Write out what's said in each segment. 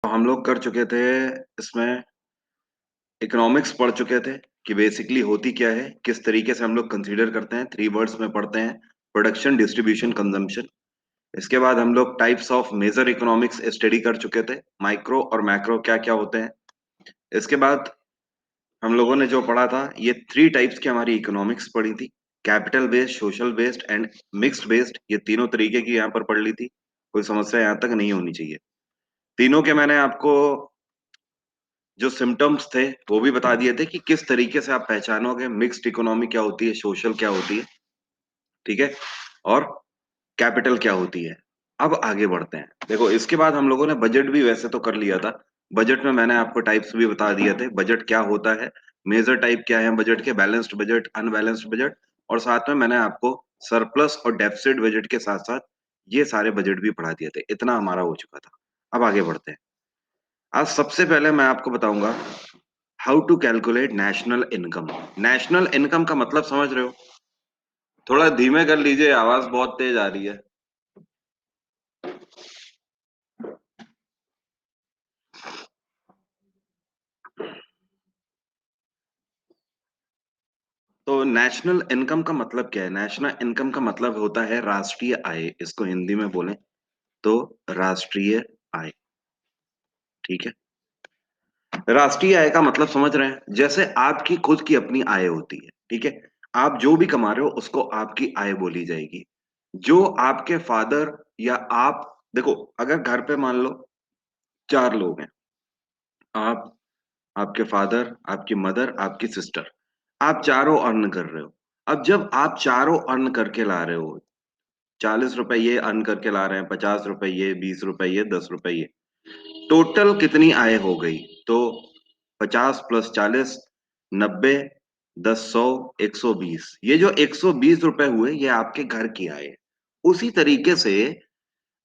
तो हम लोग कर चुके थे इसमें इकोनॉमिक्स पढ़ चुके थे कि बेसिकली होती क्या है, किस तरीके से हम लोग कंसीडर करते हैं। 3 वर्ड्स में पढ़ते हैं: प्रोडक्शन, डिस्ट्रीब्यूशन, कंजम्पशन। इसके बाद हम लोग types of major economics study कर चुके थे, माइक्रो और मैक्रो क्या क्या होते हैं। इसके बाद हम लोगों ने जो पढ़ा था, ये 3 टाइप्स की हमारी इकोनॉमिक्स पढ़ी थी: capital based, social based and mixed based. ये तीनों तरीके की यहाँ पर पढ़ ली थी। कोई समस्या यहाँ तक नहीं होनी चाहिए। तीनों के मैंने आपको जो सिम्टम्स थे वो भी बता दिए थे कि किस तरीके से आप पहचानोगे मिक्स्ड इकोनॉमी क्या होती है, सोशल क्या होती है, ठीक है, और कैपिटल क्या होती है। अब आगे बढ़ते हैं। देखो, इसके बाद हम लोगों ने बजट भी वैसे तो कर लिया था। बजट में मैंने आपको टाइप्स भी बता दिए थे, बजट क्या होता है, मेजर टाइप क्या है बजट के: बैलेंस्ड बजट, अनबैलेंस्ड बजट। और साथ में मैंने आपको सरप्लस और डेफिसिट बजट के साथ साथ ये सारे बजट भी पढ़ा दिए थे। इतना हमारा हो चुका था। अब आगे बढ़ते हैं। आज सबसे पहले मैं आपको बताऊंगा how to calculate national income. National income का मतलब समझ रहे हो? थोड़ा धीमे कर लीजिए, आवाज बहुत तेज आ रही है। तो नेशनल इनकम का मतलब क्या है? नेशनल इनकम का मतलब होता है राष्ट्रीय आय। इसको हिंदी में बोलें तो राष्ट्रीय आय, ठीक है। राष्ट्रीय आय का मतलब समझ रहे हैं? जैसे आपकी खुद की अपनी आय होती है, ठीक है। आप जो भी कमा रहे हो उसको आपकी आय बोली जाएगी। जो आपके फादर या आप, देखो, अगर घर पे मान लो 4 लोग हैं, आप, आपके फादर, आपकी मदर, आपकी सिस्टर, आप चारों अर्न कर रहे हो। अब जब आप चारों अर्न करके ला रहे हो, 40 रुपए ये अर्न करके ला रहे हैं, 50 रुपए ये, 20 रुपए ये, 10 रुपए ये, टोटल कितनी आय हो गई? तो 50 + 40, 90, 10, 100, 120। ये जो 120 रुपए हुए, ये आपके घर की आय है। उसी तरीके से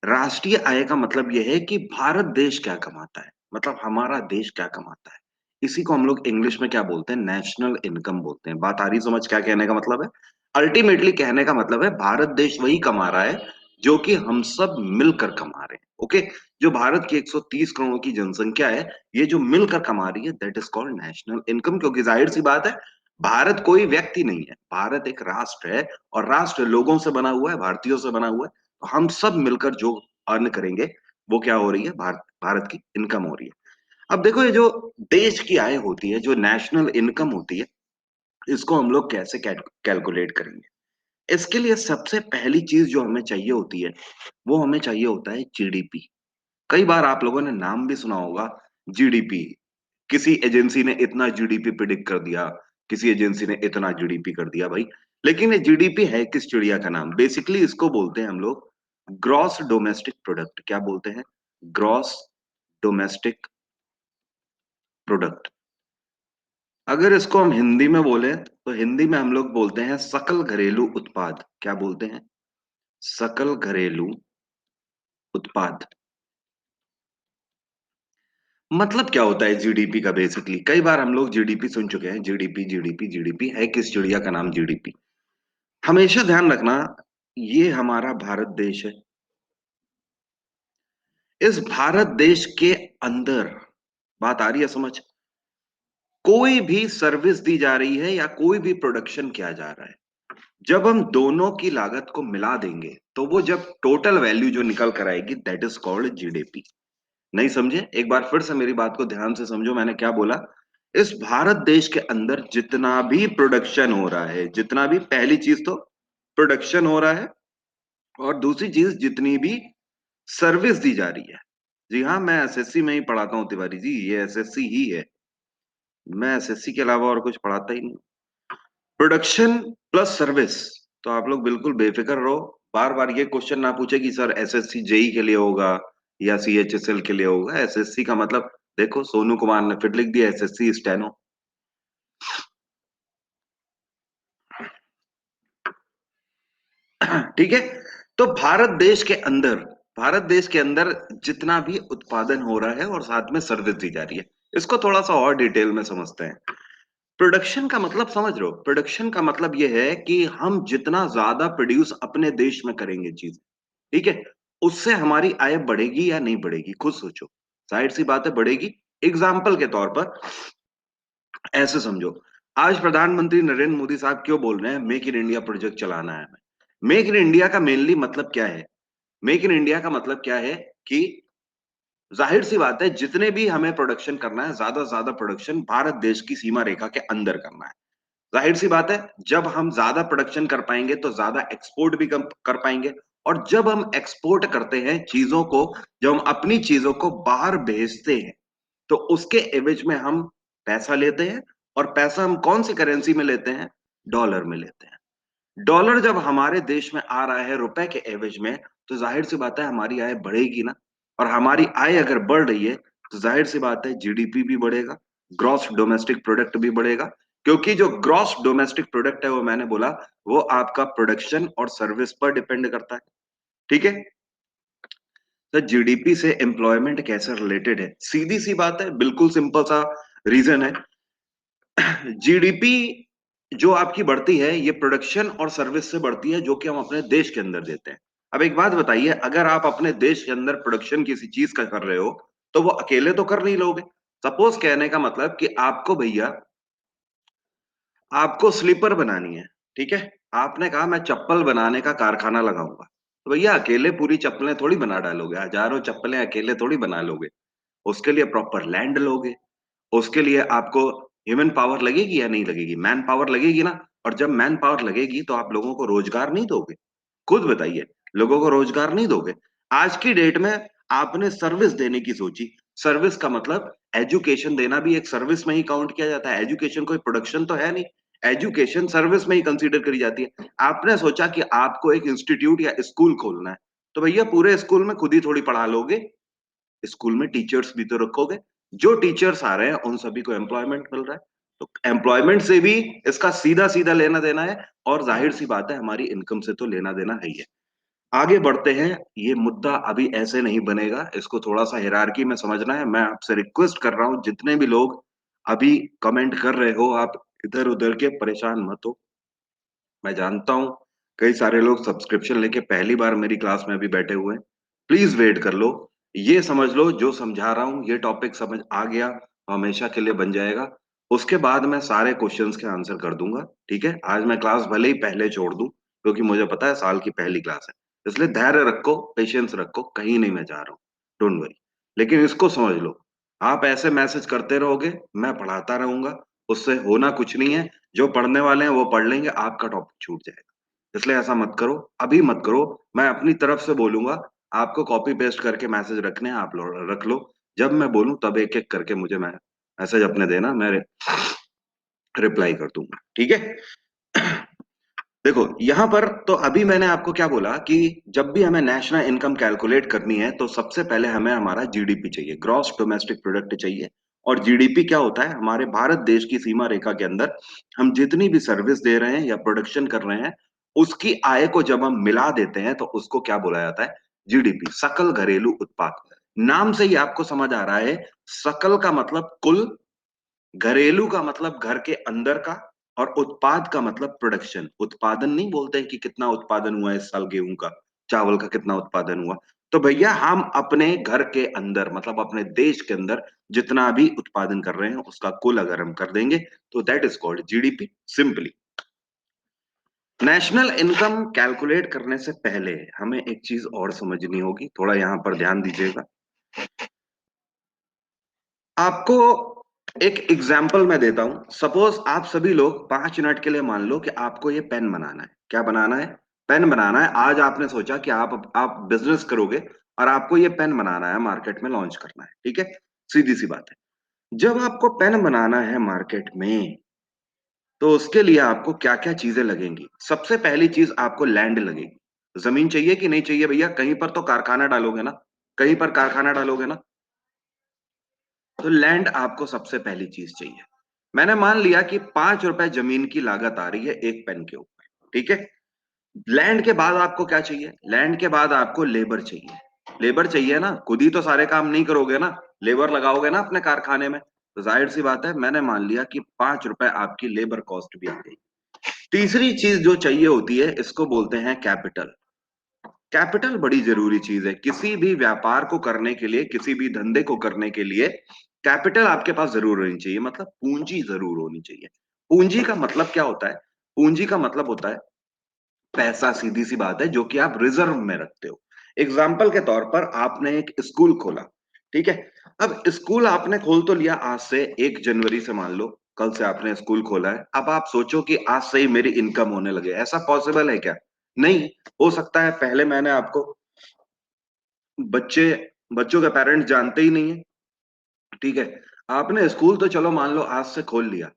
राष्ट्रीय आय का मतलब यह है कि भारत देश क्या कमाता है, मतलब हमारा देश क्या कमाता है। इसी को हम लोग इंग्लिश में क्या बोलते हैं? नेशनल इनकम बोलते हैं। बात आ रही समझ क्या कहने का मतलब है? अल्टीमेटली कहने का मतलब है भारत देश वही कमा रहा है जो कि हम सब मिलकर कमा रहे हैं। ओके। जो भारत की 130 करोड़ की जनसंख्या है, ये जो मिलकर कमा रही है, that is called national income. क्योंकि जाहिर सी बात है, भारत कोई व्यक्ति नहीं है, भारत एक राष्ट्र है। और राष्ट्र लोगों से बना हुआ है, भारतीयों से बना हुआ है। तो हम सब मिलकर जो अर्न करेंगे, वो क्या हो रही है? भारत की इनकम हो रही है। अब देखो, ये जो देश की आय होती है, जो नेशनल इनकम होती है, इसको हम लोग कैसे कैलकुलेट करेंगे? इसके लिए सबसे पहली चीज जो हमें चाहिए होती है, वो हमें चाहिए होता है जीडीपी। कई बार आप लोगों ने नाम भी सुना होगा, जीडीपी। किसी एजेंसी ने इतना जीडीपी प्रिडिक्ट कर दिया, किसी एजेंसी ने इतना जीडीपी कर दिया भाई। लेकिन ये जीडीपी है किस चिड़िया का नाम? बेसिकली इसको बोलते हैं हम लोग ग्रॉस डोमेस्टिक प्रोडक्ट। क्या बोलते हैं? Gross domestic product. अगर इसको हम हिंदी में बोले तो हिंदी में हम लोग बोलते हैं सकल घरेलू उत्पाद। क्या बोलते हैं? सकल घरेलू उत्पाद। मतलब क्या होता है जीडीपी का? बेसिकली कई बार हम लोग जीडीपी सुन चुके हैं। जीडीपी, जीडीपी, जीडीपी है किस चिड़िया का नाम? जीडीपी। हमेशा ध्यान रखना, ये हमारा भारत देश है। इस भारत देश के अंदर, बात आ रही है समझ, कोई भी सर्विस दी जा रही है या कोई भी प्रोडक्शन किया जा रहा है, जब हम दोनों की लागत को मिला देंगे तो वो जब टोटल वैल्यू जो निकल कर आएगी, दैट इज कॉल्ड जीडीपी। नहीं समझे? एक बार फिर से मेरी बात को ध्यान से समझो, मैंने क्या बोला। इस भारत देश के अंदर जितना भी प्रोडक्शन हो रहा है, जितना भी, पहली चीज तो प्रोडक्शन हो रहा है, और दूसरी चीज जितनी भी सर्विस दी जा रही है। जी हाँ, मैं एसएससी में ही पढ़ाता हूँ तिवारी जी, ये एसएससी ही है। मैं एसएससी के अलावा और कुछ पढ़ाता ही नहीं। Production plus service. तो आप लोग बिल्कुल बेफिक्र रहो। बार बार ये क्वेश्चन ना पूछे कि सर एसएससी जेई के लिए होगा या सीएचएसएल के लिए होगा। एसएससी का मतलब, देखो सोनू कुमार ने फिर लिख दिया एसएससी स्टेनो। ठीक है। तो भारत देश के अंदर जितना भी उत्पादन हो रहा है और साथ में सर्विस दी जा रही है, इसको थोड़ा सा और डिटेल में समझते हैं। प्रोडक्शन का मतलब समझ रहे हो? प्रोडक्शन का मतलब यह है कि हम जितना ज्यादा प्रोड्यूस अपने देश में करेंगे चीज, ठीक है, उससे हमारी आय बढ़ेगी या नहीं बढ़ेगी? खुद सोचो। जाहिर सी बात है बढ़ेगी। एग्जाम्पल के तौर पर ऐसे समझो, आज प्रधानमंत्री नरेंद्र मोदी साहब क्यों बोल रहे हैं मेक इन इंडिया प्रोजेक्ट चलाना है हमें? मेक इन इंडिया का मेनली मतलब क्या है? मेक इन इंडिया का मतलब क्या है कि जाहिर सी बात है जितने भी हमें प्रोडक्शन करना है, ज्यादा से ज्यादा प्रोडक्शन भारत देश की सीमा रेखा के अंदर करना है। जाहिर सी बात है जब हम ज्यादा प्रोडक्शन कर पाएंगे तो ज्यादा एक्सपोर्ट भी कर पाएंगे। और जब हम एक्सपोर्ट करते हैं चीजों को, जब हम अपनी चीजों को बाहर भेजते हैं, तो उसके एवज में हम पैसा लेते हैं। और पैसा हम कौन सी करेंसी में लेते हैं? डॉलर में लेते हैं। डॉलर जब हमारे देश में आ रहा है रुपए के एवज में, तो जाहिर सी बात है हमारी आय बढ़ेगी ना। और हमारी आय अगर बढ़ रही है तो जाहिर सी बात है जीडीपी भी बढ़ेगा, ग्रॉस डोमेस्टिक प्रोडक्ट भी बढ़ेगा। क्योंकि जो ग्रॉस डोमेस्टिक प्रोडक्ट है वो मैंने बोला वो आपका प्रोडक्शन और सर्विस पर डिपेंड करता है। ठीक है। तो जीडीपी से एम्प्लॉयमेंट कैसे रिलेटेड है? सीधी सी बात है, बिल्कुल सिंपल सा रीजन है। जीडीपी जो आपकी बढ़ती है ये प्रोडक्शन और सर्विस से बढ़ती है जो कि हम अपने देश के अंदर देते हैं। अब एक बात बताइए, अगर आप अपने देश के अंदर प्रोडक्शन किसी चीज का कर रहे हो तो वो अकेले तो कर नहीं लोगे। सपोज कहने का मतलब कि आपको भैया, आपको स्लीपर बनानी है, ठीक है। आपने कहा मैं चप्पल बनाने का कारखाना लगाऊंगा, तो भैया अकेले पूरी चप्पलें थोड़ी बना डालोगे, हजारों चप्पलें अकेले थोड़ी बना लोगे। उसके लिए प्रॉपर लैंड लोगे, उसके लिए आपको ह्यूमन पावर लगेगी या नहीं लगेगी? मैन पावर लगेगी ना। और जब मैन पावर लगेगी तो आप लोगों को रोजगार नहीं दोगे? खुद बताइए, लोगों को रोजगार नहीं दोगे। आज की डेट में आपने सर्विस देने की सोची। सर्विस का मतलब एजुकेशन देना भी एक सर्विस में ही काउंट किया जाता है। एजुकेशन कोई प्रोडक्शन तो है नहीं, एजुकेशन सर्विस में ही कंसीडर करी जाती है। आपने सोचा कि आपको एक इंस्टीट्यूट या स्कूल खोलना है, तो भैया पूरे स्कूल में खुद ही थोड़ी पढ़ा लोगे। स्कूल में टीचर्स भी तो रखोगे। जो टीचर्स आ रहे हैं उन सभी को एम्प्लॉयमेंट मिल रहा है, तो एम्प्लॉयमेंट से भी इसका सीधा सीधा लेना देना है। और जाहिर सी बात है हमारी इनकम से तो लेना देना है ही है। आगे बढ़ते हैं। ये मुद्दा अभी ऐसे नहीं बनेगा, इसको थोड़ा सा हिरारकी में समझना है। मैं आपसे रिक्वेस्ट कर रहा हूं, जितने भी लोग अभी कमेंट कर रहे हो, आप इधर उधर के परेशान मत हो। मैं जानता हूँ कई सारे लोग सब्सक्रिप्शन लेके पहली बार मेरी क्लास में अभी बैठे हुए हैं। प्लीज वेट कर लो। ये समझ लो जो समझा रहा हूँ ये टॉपिक समझ आ गया तो हमेशा के लिए बन जाएगा। उसके बाद मैं सारे क्वेश्चंस के आंसर कर दूंगा। ठीक है, आज मैं क्लास भले ही पहले छोड़ दूं क्योंकि मुझे पता है साल की पहली क्लास है। इसलिए धैर्य रखो, पेशेंस रखो, कहीं नहीं मैं जा रहा हूँ। Don't worry. लेकिन इसको समझ लो, आप ऐसे मैसेज करते रहोगे, मैं पढ़ाता रहूंगा, उससे होना कुछ नहीं है। जो पढ़ने वाले हैं वो पढ़ लेंगे, आपका टॉपिक छूट जाएगा। इसलिए ऐसा मत करो, अभी मत करो। मैं अपनी तरफ से बोलूंगा, आपको कॉपी पेस्ट करके मैसेज रखने हैं, आप रख लो। जब मैं बोलूं तब एक एक करके मुझे मैं मैसेज अपने देना, मैं रिप्लाई कर दूंगा। ठीक है। देखो यहां पर तो अभी मैंने आपको क्या बोला कि जब भी हमें नेशनल इनकम कैलकुलेट करनी है तो सबसे पहले हमें हमारा जीडीपी चाहिए, ग्रॉस डोमेस्टिक प्रोडक्ट चाहिए। और जीडीपी क्या होता है? हमारे भारत देश की सीमा रेखा के अंदर हम जितनी भी सर्विस दे रहे हैं या प्रोडक्शन कर रहे हैं, उसकी आय को जब हम मिला देते हैं तो उसको क्या बोला जाता है? जीडीपी, सकल घरेलू उत्पाद। नाम से ही आपको समझ आ रहा है, सकल का मतलब कुल, घरेलू का मतलब घर के अंदर का, और उत्पाद का मतलब प्रोडक्शन। उत्पादन नहीं बोलते हैं कि कितना उत्पादन हुआ इस साल गेहूं का, चावल का कितना उत्पादन हुआ। तो भैया हम अपने घर के अंदर मतलब अपने देश के अंदर जितना भी उत्पादन कर रहे हैं उसका कुल अगर हम कर देंगे तो that is called GDP simply. National income calculate करने से पहले हमें एक चीज और समझनी होगी, थोड़ा यहां पर ध्यान दीजिएगा। आपको एक एग्जाम्पल मैं देता हूं। सपोज आप सभी लोग 5 मिनट के लिए मान लो कि आपको ये पेन बनाना है। क्या बनाना है? पेन बनाना है। आज आपने सोचा कि आप बिजनेस करोगे और आपको ये पेन बनाना है, मार्केट में लॉन्च करना है। ठीक है, सीधी सी बात है। जब आपको पेन बनाना है मार्केट में, तो उसके लिए आपको क्या क्या चीजें लगेंगी? सबसे पहली चीज आपको लैंड लगेगी। जमीन चाहिए कि नहीं चाहिए भैया? कहीं पर तो कारखाना डालोगे ना, कहीं पर कारखाना डालोगे ना। तो लैंड आपको सबसे पहली चीज चाहिए। मैंने मान लिया कि 5 रुपए जमीन की लागत आ रही है एक पेन के ऊपर। ठीक है। लैंड के बाद आपको क्या चाहिए? लैंड के बाद आपको लेबर चाहिए। लेबर चाहिए ना, खुद ही तो सारे काम नहीं करोगे ना, लेबर लगाओगे ना अपने कारखाने में। तो जाहिर सी बात है मैंने मान लिया कि 5 रुपए आपकी लेबर कॉस्ट भी आ गई। तीसरी चीज जो चाहिए होती है इसको बोलते हैं कैपिटल। कैपिटल बड़ी जरूरी चीज है। किसी भी व्यापार को करने के लिए, किसी भी धंधे को करने के लिए कैपिटल आपके पास जरूर होनी चाहिए, मतलब पूंजी जरूर होनी चाहिए। पूंजी का मतलब क्या होता है? पूंजी का मतलब होता है पैसा, सीधी सी बात है, जो कि आप रिजर्व में रखते हो। एग्जाम्पल के तौर पर आपने एक स्कूल खोला, ठीक है। अब स्कूल आपने खोल तो लिया, आज से 1 जनवरी से मान लो, कल से आपने स्कूल खोला है। अब आप सोचो कि आज से ही मेरी इनकम होने लगे, ऐसा पॉसिबल है क्या? नहीं हो सकता है। पहले मैंने आपको, बच्चे, बच्चों के पेरेंट्स जानते ही नहीं है, ठीक है। आपने स्कूल तो चलो मान लो आज से खोल लिया,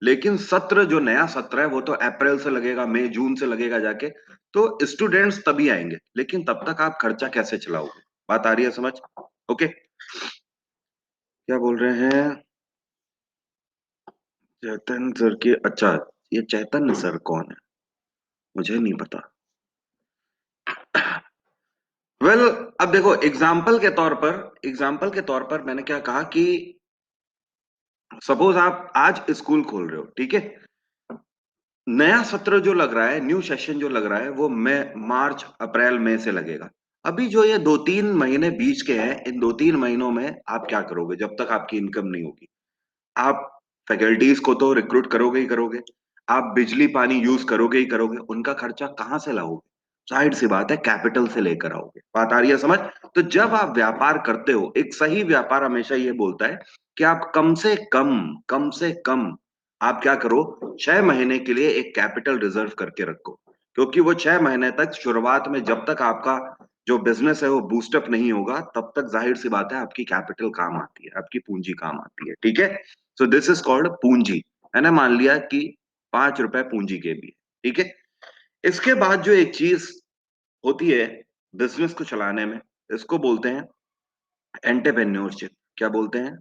लेकिन सत्र, जो नया सत्र है, वो तो अप्रैल से लगेगा, मई जून से लगेगा जाके। तो स्टूडेंट्स तभी आएंगे, लेकिन तब तक आप खर्चा कैसे चलाओगे? बात आ रही है समझ? ओके। क्या बोल रहे हैं? चैतन्य सर की, अच्छा, ये चैतन्य सर कौन है? मुझे नहीं पता। वेल अब देखो, एग्जाम्पल के तौर पर मैंने क्या कहा कि सपोज आप आज स्कूल खोल रहे हो, ठीक है। नया सत्र जो लग रहा है, न्यू सेशन जो लग रहा है, वो मई, मार्च, अप्रैल, मई से लगेगा। अभी जो ये 2-3 महीने बीच के हैं, इन 2-3 महीनों में आप क्या करोगे जब तक आपकी इनकम नहीं होगी? आप फैकल्टीज को तो रिक्रूट करोगे ही करोगे, आप बिजली पानी यूज करोगे ही करोगे, उनका खर्चा कहाँ से लाओगे? जाहिर सी बात है, कैपिटल से लेकर आओगे। बात आ रही है समझ? तो जब आप व्यापार करते हो, एक सही व्यापार हमेशा ये बोलता है कि आप कम से कम आप क्या करो, 6 महीने के लिए एक कैपिटल रिजर्व करके रखो। क्योंकि वो 6 महीने तक, शुरुआत में जब तक आपका जो बिजनेस है वो बूस्टअप नहीं होगा, तब तक जाहिर सी बात है आपकी कैपिटल काम आती है, आपकी पूंजी काम आती है, ठीक है। सो दिस इज कॉल्ड पूंजी। मैंने मान लिया कि 5 रुपए पूंजी के भी है, ठीक है। इसके बाद जो एक चीज होती है बिजनेस को चलाने में, इसको बोलते हैं एंटरप्रेन्योरशिप। क्या बोलते हैं?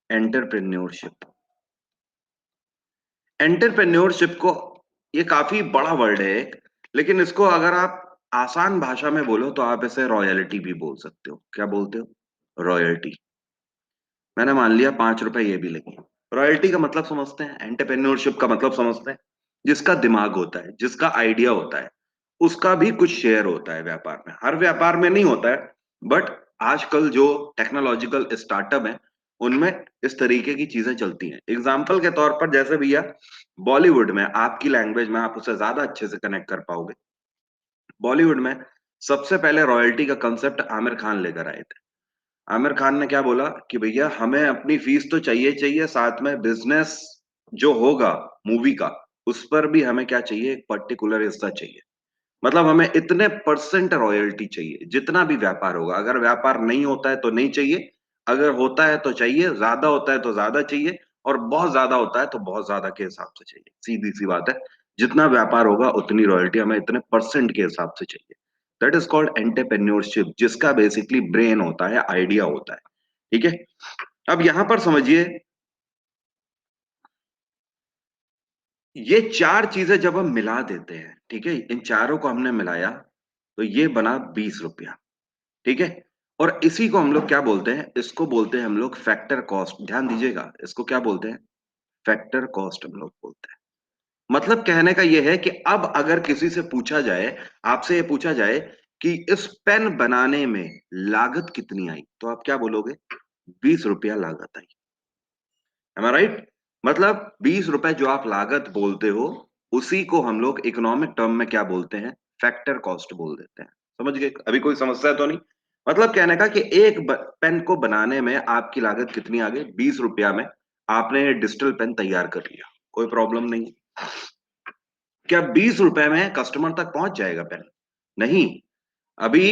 एंटरप्रेन्योरशिप। एंटरप्रेन्योरशिप को, ये काफी बड़ा वर्ड है एक, लेकिन इसको अगर आप आसान भाषा में बोलो तो आप इसे रॉयल्टी भी बोल सकते हो। क्या बोलते हो? रॉयल्टी। मैंने मान लिया 5 रुपए ये भी लगे। रॉयल्टी का मतलब समझते हैं, एंटरप्रेन्योरशिप का मतलब समझते हैं। जिसका दिमाग होता है, जिसका आइडिया होता है, उसका भी कुछ शेयर होता है व्यापार में। हर व्यापार में नहीं होता है, बट आजकल जो टेक्नोलॉजिकल स्टार्टअप है, उनमें इस तरीके की चीजें चलती हैं। एग्जाम्पल के तौर पर, जैसे भैया बॉलीवुड में, आपकी लैंग्वेज में आप उसे ज्यादा अच्छे से कनेक्ट कर पाओगे। बॉलीवुड में सबसे पहले रॉयल्टी का कंसेप्ट आमिर खान लेकर आए थे। आमिर खान ने क्या बोला कि भैया हमें अपनी फीस तो चाहिए चाहिए, साथ में बिजनेस जो होगा मूवी का, उस पर भी हमें क्या चाहिए, एक पर्टिकुलर हिस्सा चाहिए। मतलब हमें इतने परसेंट रॉयल्टी चाहिए, जितना भी व्यापार होगा। अगर व्यापार नहीं होता है तो नहीं चाहिए, अगर होता है तो चाहिए, ज्यादा होता है तो ज्यादा चाहिए, और बहुत ज्यादा होता है तो बहुत ज्यादा के हिसाब से चाहिए। सीधी सी बात है, जितना व्यापार होगा उतनी रॉयल्टी हमें इतने परसेंट के हिसाब से चाहिए। दैट इज कॉल्ड एंटरप्रेन्योरशिप, जिसका बेसिकली ब्रेन होता है, आइडिया होता है, ठीक है। अब यहां पर समझिए, ये चार चीजें जब हम मिला देते हैं, ठीक है, इन चारों को हमने मिलाया, तो ये बना 20 रुपया, ठीक है। और इसी को हम लोग क्या बोलते हैं? इसको बोलते हैं हम लोग फैक्टर कॉस्ट। ध्यान दीजिएगा, इसको क्या बोलते हैं? फैक्टर कॉस्ट हम लोग बोलते हैं। मतलब कहने का यह है कि अब अगर किसी से पूछा जाए, आपसे ये पूछा जाए कि इस पेन बनाने में लागत कितनी आई, तो आप क्या बोलोगे? 20 रुपया लागत आई। एम आई राइट? मतलब 20 रुपए जो आप लागत बोलते हो, उसी को हम लोग इकोनॉमिक टर्म में क्या बोलते हैं? फैक्टर कॉस्ट बोल देते हैं। समझ गए? अभी कोई समस्या तो नहीं? मतलब कहने का कि एक पेन को बनाने में आपकी लागत कितनी आ गई? 20 रुपया में आपने डिजिटल पेन तैयार कर लिया, कोई प्रॉब्लम नहीं। क्या 20 रुपए में कस्टमर तक पहुंच जाएगा पेन? नहीं। अभी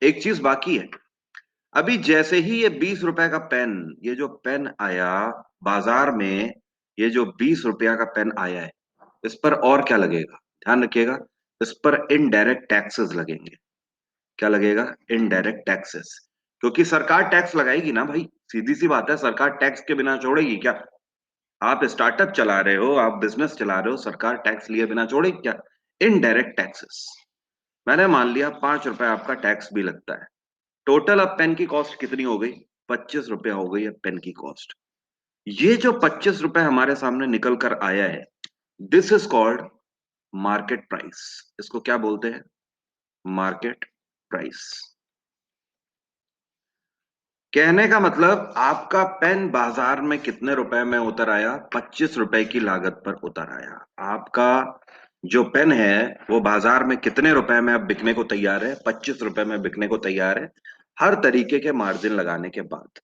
एक चीज बाकी है। अभी जैसे ही ये 20 रुपए का पेन, ये जो पेन आया बाजार में, ये जो 20 रुपया का पेन आया है, इस पर और क्या लगेगा? ध्यान रखिएगा, इस पर इनडायरेक्ट टैक्सेस लगेंगे। क्या लगेगा? Indirect taxes. क्योंकि सरकार टैक्स लगाएगी ना भाई, सीधी सी बात है, सरकार टैक्स के बिना छोड़ेगी क्या? आप स्टार्टअप चला रहे हो, आप बिजनेस चला रहे हो, सरकार टैक्स लिए बिना छोड़ेगी क्या? Indirect taxes. मैंने मान लिया 5 रुपए आपका टैक्स भी लगता है। टोटल अब पेन की कॉस्ट कितनी हो गई? 25 रुपया हो गई अब पेन की कॉस्ट। ये जो 25 रुपए हमारे सामने निकल कर आया है, this is called market price, इसको क्या बोलते हैं? Market price. कहने का मतलब आपका पेन बाजार में कितने रुपए में उतर आया? 25 रुपए की लागत पर उतर आया। आपका जो पेन है वो बाजार में कितने रुपए में अब बिकने को तैयार है? 25 रुपए में बिकने को तैयार है, हर तरीके के मार्जिन लगाने के बाद।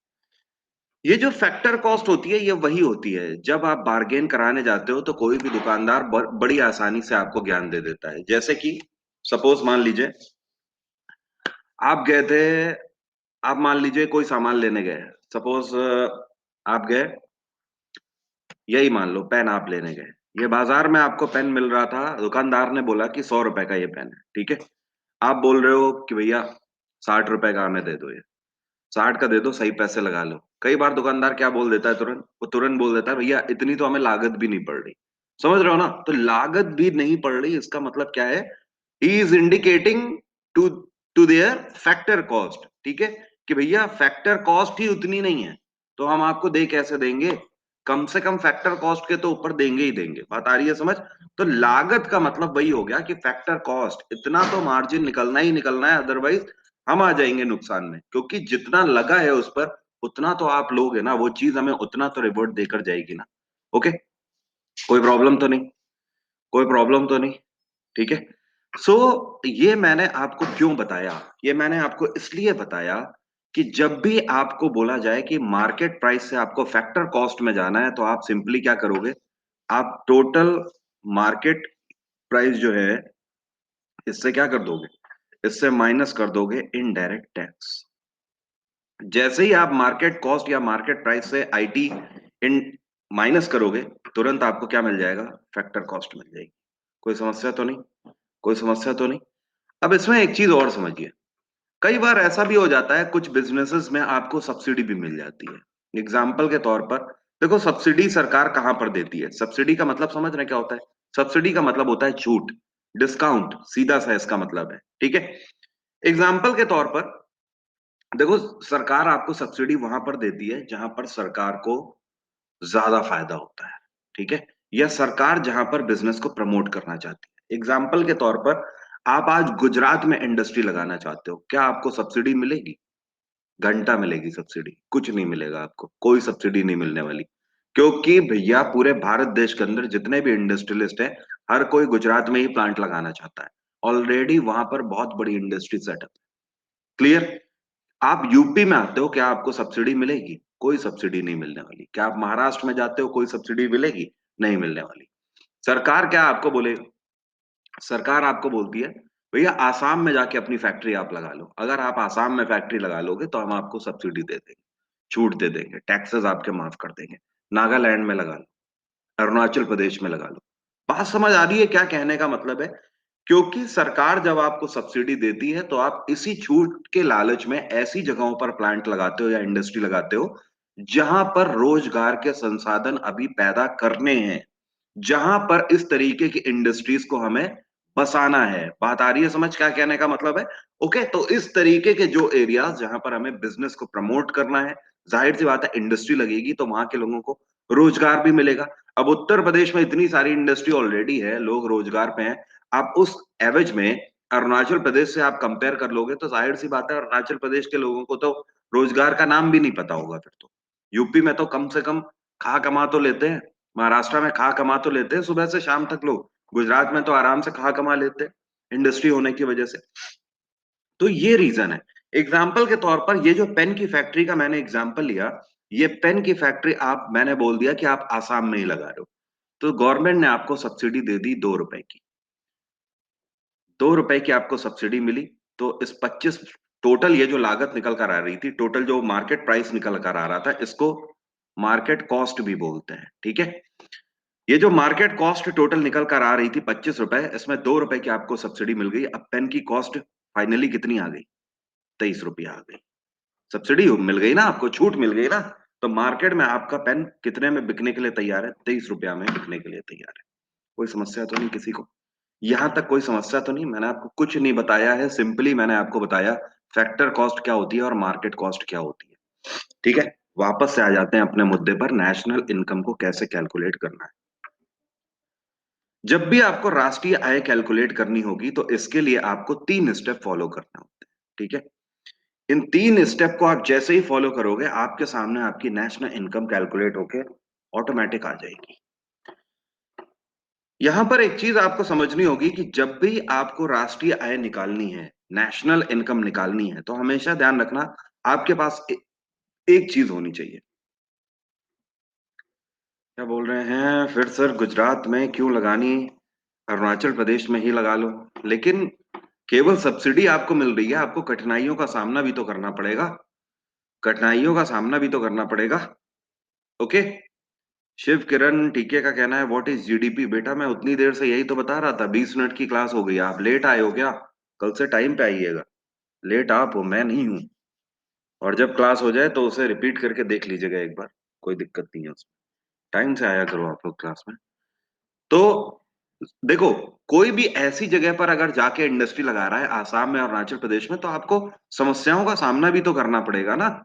ये जो फैक्टर कॉस्ट होती है ये वही होती है जब आप बार्गेन कराने जाते हो तो कोई भी दुकानदार बड़ी आसानी से आपको ज्ञान दे देता है। जैसे कि सपोज मान लीजिए आप गए थे, आप मान लीजिए कोई सामान लेने गए, सपोज आप गए, यही मान लो पेन आप लेने गए, ये बाजार में आपको पेन मिल रहा था, दुकानदार ने बोला कि 100 रुपए का ये पेन है, ठीक है। आप बोल रहे हो कि भैया 60 रुपए का हमें दे दो, ये 60 का दे दो, सही पैसे लगा लो। कई बार दुकानदार क्या बोल देता है तुरंत, वो तुरंत बोल देता है भैया इतनी तो हमें लागत भी नहीं पड़ रही। समझ रहे हो ना? तो लागत भी नहीं पड़ रही इसका मतलब क्या है? He is indicating to to their factor cost, ठीक है, कि भैया फैक्टर कॉस्ट ही उतनी नहीं है, तो हम आपको दे कैसे देंगे? कम से कम फैक्टर कॉस्ट के तो ऊपर देंगे ही देंगे। बात आ रही है समझ? तो लागत का मतलब वही हो गया कि फैक्टर कॉस्ट, इतना तो मार्जिन निकलना ही निकलना है, अदरवाइज हम आ जाएंगे नुकसान में, क्योंकि जितना लगा है उस पर उतना तो आप लोगे ना, वो चीज हमें उतना तो रिवॉर्ड देकर जाएगी ना। ओके, कोई प्रॉब्लम तो नहीं? कोई प्रॉब्लम तो नहीं? ठीक है। सो ये मैंने आपको क्यों बताया? ये मैंने आपको इसलिए बताया कि जब भी आपको बोला जाए कि मार्केट प्राइस से आपको फैक्टर कॉस्ट में जाना है, तो आप सिंपली क्या करोगे? आप टोटल मार्केट प्राइस जो है इससे क्या कर दोगे? इससे माइनस कर दोगे इनडायरेक्ट टैक्स। जैसे ही आप मार्केट कॉस्ट या मार्केट प्राइस से आईटी इन माइनस करोगे, तुरंत आपको क्या मिल जाएगा? फैक्टर कॉस्ट मिल जाएगी। कोई समस्या तो नहीं? कोई समस्या तो नहीं? अब इसमें एक चीज और समझिए, कई बार ऐसा भी हो जाता है कुछ बिजनेसेस में आपको सब्सिडी भी मिल जाती है। एग्जाम्पल के तौर पर देखो, सब्सिडी सरकार कहां पर देती है? सब्सिडी का मतलब समझ रहे क्या होता है? सब्सिडी का मतलब होता है छूट, डिस्काउंट, सीधा सा इसका मतलब है, ठीक है। एग्जाम्पल के तौर पर देखो, सरकार आपको सब्सिडी वहां पर देती है जहां पर सरकार को ज्यादा फायदा होता है, ठीक है, या सरकार जहां पर बिजनेस को प्रमोट करना चाहती है। एग्जाम्पल के तौर पर आप आज गुजरात में इंडस्ट्री लगाना चाहते हो, क्या आपको सब्सिडी मिलेगी? घंटा मिलेगी सब्सिडी, कुछ नहीं मिलेगा आपको, कोई सब्सिडी नहीं मिलने वाली। क्योंकि भैया पूरे भारत देश के अंदर जितने भी इंडस्ट्रियलिस्ट हैं, हर कोई गुजरात में ही प्लांट लगाना चाहता है। ऑलरेडी वहां पर बहुत बड़ी इंडस्ट्री सेटअप। क्लियर? आप यूपी में आते हो, क्या आपको सब्सिडी मिलेगी? कोई सब्सिडी नहीं मिलने वाली। क्या आप महाराष्ट्र में जाते हो, कोई सब्सिडी मिलेगी? नहीं मिलने वाली। सरकार क्या आपको बोले? सरकार आपको बोलती है भैया आसाम में जाके अपनी फैक्ट्री आप लगा लो, अगर आप आसाम में फैक्ट्री लगा लोगे तो हम आपको सब्सिडी दे देंगे, छूट दे देंगे, टैक्सेस आपके माफ कर देंगे। नागालैंड में लगा लो, अरुणाचल प्रदेश में लगा लो। बात समझ आ रही है क्या कहने का मतलब है? क्योंकि सरकार जब आपको सब्सिडी देती है तो आप इसी छूट के लालच में ऐसी जगहों पर प्लांट लगाते हो या इंडस्ट्री लगाते हो जहां पर रोजगार के संसाधन अभी पैदा करने हैं, जहां पर इस तरीके की इंडस्ट्रीज को हमें बसाना है। बात आ रही है समझ क्या कहने का मतलब है? ओके, तो इस तरीके के जो एरियाज जहां पर हमें बिजनेस को प्रमोट करना है, जाहिर सी बात है इंडस्ट्री लगेगी तो वहां के लोगों को रोजगार भी मिलेगा। अब उत्तर प्रदेश में इतनी सारी इंडस्ट्री ऑलरेडी है, लोग रोजगार पे हैं। आप उस एवज में अरुणाचल प्रदेश से आप कंपेयर कर लोगे तो जाहिर सी बात है अरुणाचल प्रदेश के लोगों को तो रोजगार का नाम भी नहीं पता होगा फिर तो। यूपी में तो कम से कम खा कमा तो लेते हैं, महाराष्ट्र में खा कमा तो लेते हैं सुबह से शाम तक लोग, गुजरात में तो आराम से खा कमा लेते हैं इंडस्ट्री होने की वजह से। तो ये रीजन है। एग्जाम्पल के तौर पर ये जो पेन की फैक्ट्री का मैंने एग्जाम्पल लिया, ये पेन की फैक्ट्री आप मैंने बोल दिया कि आप आसाम में ही लगा रहे हो, तो गवर्नमेंट ने आपको सब्सिडी दे दी 2 रुपए की, 2 रुपए की आपको सब्सिडी मिली। तो इस 25 टोटल ये जो लागत निकल कर आ रही थी, टोटल जो मार्केट प्राइस निकल कर आ रहा था, इसको मार्केट कॉस्ट भी बोलते हैं, ठीक है। ये जो मार्केट कॉस्ट टोटल निकल कर आ रही थी 25 रुपए, इसमें 2 रुपए की आपको सब्सिडी मिल गई। अब पेन की कॉस्ट फाइनली कितनी आ गई? 23 रुपया आ गई। सब्सिडी मिल गई ना आपको, छूट मिल गई ना। तो मार्केट में आपका पेन कितने में बिकने के लिए तैयार है? 23 रुपया में बिकने के लिए तैयार है। कोई समस्या तो नहीं किसी को? यहां तक कोई समस्या तो नहीं? मैंने आपको कुछ नहीं बताया है, सिंपली मैंने आपको बताया फैक्टर कॉस्ट क्या होती है और मार्केट कॉस्ट क्या होती है, ठीक है। वापस से आ जाते हैं अपने मुद्दे पर, नेशनल इनकम को कैसे कैलकुलेट करना है। जब भी आपको राष्ट्रीय आय कैलकुलेट करनी होगी तो इसके लिए आपको 3 स्टेप फॉलो करने होते हैं, ठीक है। इन 3 स्टेप को आप जैसे ही फॉलो करोगे आपके सामने आपकी नेशनल इनकम कैलकुलेट होके ऑटोमेटिक आ जाएगी। यहां पर एक चीज आपको समझनी होगी कि जब भी आपको राष्ट्रीय आय निकालनी है, नेशनल इनकम निकालनी है, तो हमेशा ध्यान रखना आपके पास एक चीज होनी चाहिए। क्या बोल रहे हैं फिर सर, गुजरात में क्यों लगानी, अरुणाचल प्रदेश में ही लगा लो। लेकिन केवल सब्सिडी आपको मिल रही है, आपको कठिनाइयों का सामना भी तो करना पड़ेगा, कठिनाइयों का सामना भी तो करना पड़ेगा। ओके। शिव किरण टीके का कहना है व्हाट इज जीडीपी। बेटा मैं उतनी देर से यही तो बता रहा था, 20 मिनट की क्लास हो गई, आप लेट आए हो क्या? कल से टाइम पे आइएगा। लेट आप हो, मैं नहीं हूं। और जब क्लास हो जाए तो उसे रिपीट करके देख लीजिएगा एक बार, कोई दिक्कत नहीं है उसमें। टाइम से आया करो आप लोग क्लास में। तो देखो, कोई भी ऐसी जगह पर अगर जाके इंडस्ट्री लगा रहा है आसाम में और अरुणाचल प्रदेश में, तो आपको समस्याओं का सामना भी तो करना पड़ेगा ना।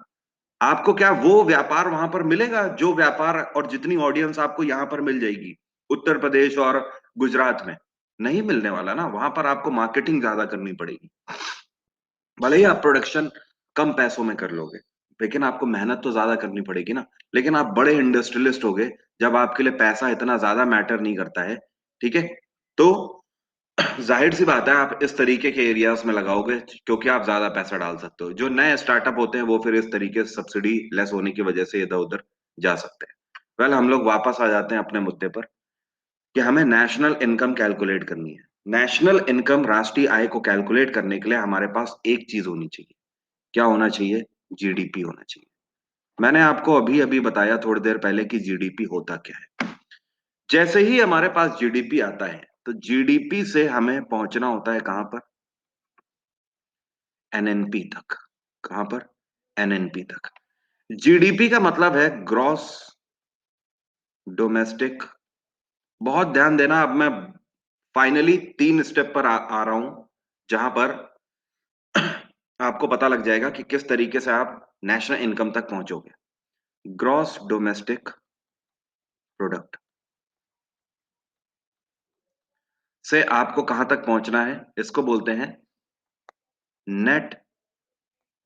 आपको क्या वो व्यापार वहां पर मिलेगा जो व्यापार और जितनी ऑडियंस आपको यहाँ पर मिल जाएगी उत्तर प्रदेश और गुजरात में? नहीं मिलने वाला ना। वहां पर आपको मार्केटिंग ज्यादा करनी पड़ेगी। भले ही आप प्रोडक्शन कम पैसों में कर लोगे, लेकिन आपको मेहनत तो ज्यादा करनी पड़ेगी ना। लेकिन आप बड़े इंडस्ट्रियलिस्ट हो गए जब आपके लिए पैसा इतना ज्यादा मैटर नहीं करता है, ठीक है। तो जाहिर सी बात है आप इस तरीके के एरियाज में लगाओगे क्योंकि आप ज्यादा पैसा डाल सकते हो। जो नए स्टार्टअप होते हैं वो फिर इस तरीके से सब्सिडी लेस होने की वजह से इधर उधर जा सकते हैं। वेल, हम लोग वापस आ जाते हैं अपने मुद्दे पर कि हमें नेशनल इनकम कैलकुलेट करनी है। नेशनल इनकम, राष्ट्रीय आय को कैलकुलेट करने के लिए हमारे पास एक चीज होनी चाहिए। क्या होना चाहिए? जीडीपी होना चाहिए। मैंने आपको अभी अभी बताया थोड़ी देर पहले कि जीडीपी होता क्या है। जैसे ही हमारे पास जीडीपी आता है तो जीडीपी से हमें पहुंचना होता है कहां पर? एनएनपी तक। कहां पर? एनएनपी तक। जीडीपी का मतलब है ग्रॉस डोमेस्टिक। बहुत ध्यान देना, अब मैं फाइनली 3 स्टेप पर आ रहा हूं जहां पर आपको पता लग जाएगा कि किस तरीके से आप नेशनल इनकम तक पहुंचोगे। ग्रॉस डोमेस्टिक प्रोडक्ट से आपको कहां तक पहुंचना है? इसको बोलते हैं नेट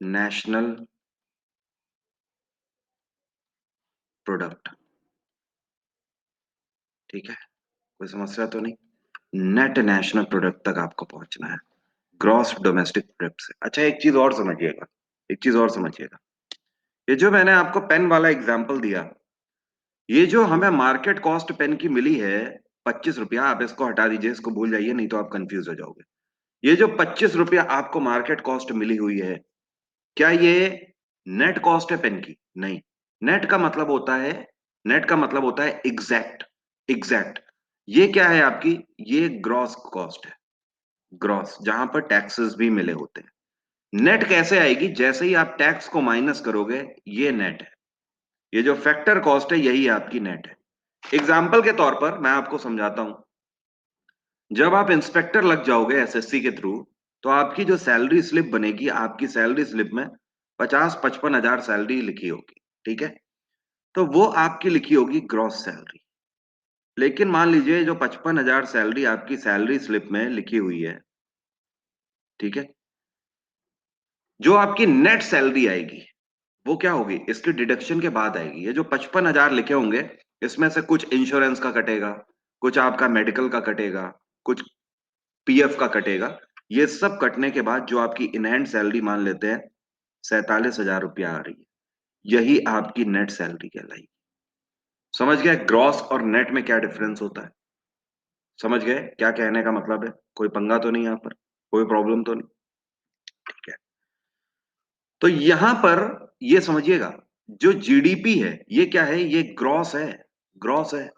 नेशनल प्रोडक्ट। ठीक है, कोई समस्या तो नहीं? नेट नेशनल प्रोडक्ट तक आपको पहुंचना है ग्रॉस डोमेस्टिक प्रोडक्ट से। अच्छा, एक चीज और समझिएगा, एक चीज और समझिएगा। ये जो मैंने आपको पेन वाला एग्जांपल दिया, ये जो हमें मार्केट कॉस्ट पेन की मिली है 25 रुपया, आप इसको हटा दीजिए, इसको भूल जाइए, नहीं तो आप कंफ्यूज हो जाओगे। ये जो 25 रुपया आपको मार्केट कॉस्ट मिली हुई है, क्या ये नेट कॉस्ट है पेन की? नहीं। नेट का मतलब होता है, नेट का मतलब होता है एग्जैक्ट। एग्जैक्ट। ये क्या है आपकी? ये ग्रॉस कॉस्ट है। ग्रॉस, जहां पर टैक्सेस भी मिले होते हैं। नेट कैसे आएगी? जैसे ही आप टैक्स को माइनस करोगे, ये नेट है। ये जो फैक्टर कॉस्ट है यही आपकी नेट है। एग्जाम्पल के तौर पर मैं आपको समझाता हूं। जब आप इंस्पेक्टर लग जाओगे एसएससी के थ्रू, तो आपकी जो सैलरी स्लिप बनेगी, आपकी सैलरी स्लिप में 50-55 हजार सैलरी लिखी होगी, ठीक है। तो वो आपकी लिखी होगी ग्रॉस सैलरी। लेकिन मान लीजिए जो 55 हजार सैलरी आपकी सैलरी स्लिप में लिखी हुई है, ठीक है, जो आपकी नेट सैलरी आएगी वो क्या होगी? इसके डिडक्शन के बाद आएगी। ये जो 55 हजार लिखे होंगे, इसमें से कुछ इंश्योरेंस का कटेगा, कुछ आपका मेडिकल का कटेगा, कुछ पीएफ का कटेगा। ये सब कटने के बाद जो आपकी इन हैंड सैलरी मान लेते हैं 47 हजार रुपया आ रही है, यही आपकी नेट सैलरी कहलाएगी। समझ गए ग्रॉस और नेट में क्या डिफरेंस होता है? समझ गए क्या कहने का मतलब है? कोई पंगा तो नहीं यहाँ पर? कोई प्रॉब्लम तो नहीं? ठीक है। तो यहां पर ये समझिएगा, जो जीडीपी है ये क्या है? ये ग्रॉस है। ग्रॉस है।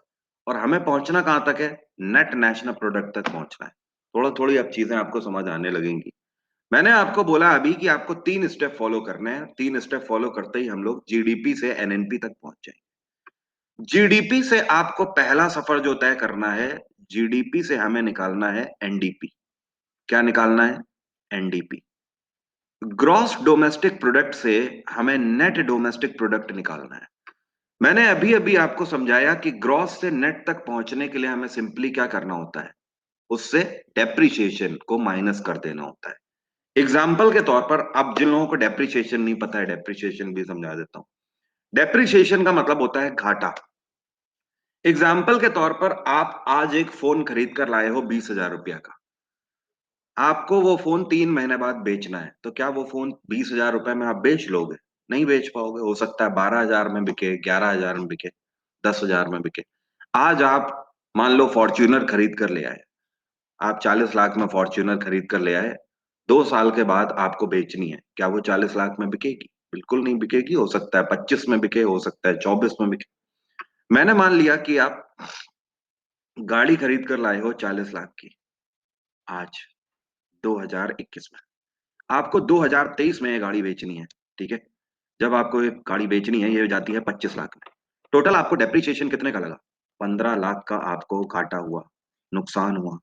और हमें पहुंचना कहां तक है? नेट नेशनल प्रोडक्ट तक पहुंचना है। थोड़ा थोड़ी अब चीजें आपको समझ आने लगेंगी। मैंने आपको बोला अभी कि आपको 3 स्टेप फॉलो करने हैं। 3 स्टेप फॉलो करते ही हम लोग जीडीपी से एनएनपी तक पहुंच जाएंगे। जीडीपी से आपको पहला सफर जो तय करना है, जीडीपी से हमें निकालना है एनडीपी। क्या निकालना है? एनडीपी। ग्रॉस डोमेस्टिक प्रोडक्ट से हमें नेट डोमेस्टिक प्रोडक्ट निकालना है। मैंने अभी अभी आपको समझाया कि ग्रॉस से नेट तक पहुंचने के लिए हमें सिंपली क्या करना होता है, उससे डेप्रिसिएशन को माइनस कर देना होता है। एग्जाम्पल के तौर पर, अब जिन लोगों को डेप्रिसिएशन नहीं पता है, डेप्रिसिएशन भी समझा देता हूं। डेप्रिसिएशन का मतलब होता है घाटा। एग्जाम्पल के तौर पर, आप आज एक फोन खरीद कर लाए हो 20,000 रुपया का। आपको वो फोन 3 महीने बाद बेचना है, तो क्या वो फोन 20,000 रुपए में आप बेच लोगे? नहीं बेच पाओगे। हो सकता है 12,000 में बिके, 11,000 में बिके, 10,000 में बिके। आज आप मान लो फॉर्च्यूनर खरीद कर ले आए। आप 40 लाख में फॉर्च्यूनर खरीद कर ले आए। 2 साल के बाद आपको बेचनी है, क्या वो 40 लाख में बिकेगी? बिल्कुल नहीं बिकेगी। हो सकता है 25 में बिके, हो सकता है 24 में बिके। मैंने मान लिया कि आप गाड़ी खरीद कर लाए हो 40 लाख की, आज 2021 में। आपको 2023 में ये गाड़ी बेचनी है, ठीक है? जब आपको ये गाड़ी बेचनी है, ये जाती है 25 लाख में। टोटल आपको डेप्रिसिएशन कितने का लगा? 15 लाख का आपको घाटा हुआ, नुकसान हुआ।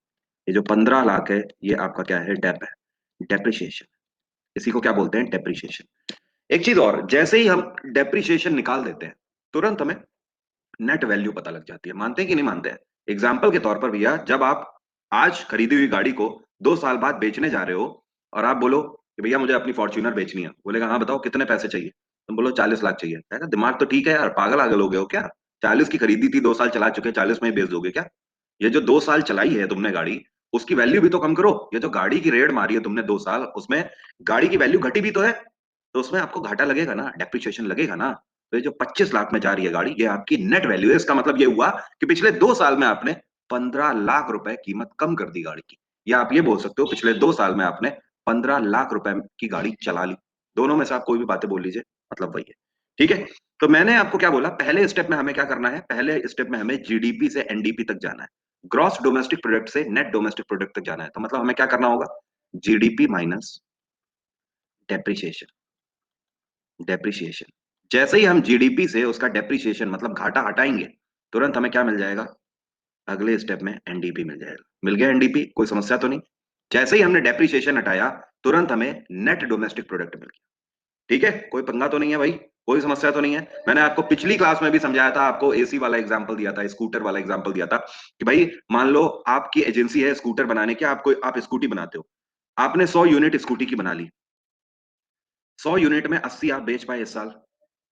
ये जो 15 लाख है, ये आपका क्या है? डेप है, डेप्रिसिएशन। इसी को क्या बोलते हैं? डेप्रिसिएशन। एक चीज और, जैसे ही हम डेप्रिसिएशन निकाल देते हैं, तुरंत हमें नेट वैल्यू पता लग जाती है। मानते हैं कि नहीं मानते हैं? एग्जाम्पल के तौर पर भैया, जब आप आज खरीदी हुई गाड़ी को 2 साल बाद बेचने जा रहे हो, और आप बोलो कि भैया मुझे अपनी फॉर्च्यूनर बेचनी है, बोलेगा हाँ बताओ कितने पैसे चाहिए। तुम बोलो 40 लाख चाहिए, कहेगा दिमाग तो ठीक है यार, पागल आगल हो गए हो क्या? 40 की खरीदी थी, 2 साल चला चुके, 40 में ही बेच दोगे क्या? ये जो 2 साल चलाई है तुमने गाड़ी, उसकी वैल्यू भी तो कम करो। ये जो गाड़ी की रेड मारी है तुमने 2 साल, उसमें गाड़ी की वैल्यू घटी भी तो है। तो उसमें आपको घाटा लगेगा ना, डेप्रिसिएशन लगेगा ना। तो ये जो 25 लाख में जा रही है गाड़ी, ये आपकी नेट वैल्यू है। इसका मतलब ये हुआ कि पिछले 2 साल में आपने 15 लाख रुपए कीमत कम कर दी गाड़ी की। या आप ये बोल सकते हो, पिछले 2 साल में आपने 15 लाख रुपए की गाड़ी चला ली। दोनों में से आप कोई भी बातें बोल लीजिए, मतलब वही है। ठीक है? तो मैंने आपको क्या बोला, पहले स्टेप में हमें क्या करना है? पहले स्टेप में हमें जीडीपी से एनडीपी तक जाना है। ग्रॉस डोमेस्टिक प्रोडक्ट से नेट डोमेस्टिक प्रोडक्ट तक जाना है। तो मतलब हमें क्या करना होगा? GDP minus depreciation. डेप्रिसिएशन। जैसे ही हम जीडीपी से उसका डेप्रिसिएशन मतलब घाटा हटाएंगे, तुरंत हमें क्या मिल जाएगा? अगले स्टेप में एनडीपी मिल जाएगा। मिल गया एनडीपी, कोई समस्या तो नहीं? जैसे ही हमने डेप्रिसिएशन हटाया, तुरंत हमें नेट डोमेस्टिक प्रोडक्ट मिल गया। ठीक है? कोई पंगा तो नहीं है भाई? कोई समस्या तो नहीं है? मैंने आपको पिछली क्लास में भी समझाया था, आपको एसी वाला एग्जांपल दिया था, स्कूटर वाला एग्जांपल दिया था कि भाई मान लो आपकी एजेंसी है स्कूटर बनाने की, आपको आप स्कूटी बनाते हो। आपने 100 यूनिट स्कूटी की बना ली। 100 यूनिट में 80 आप बेच पाए इस साल।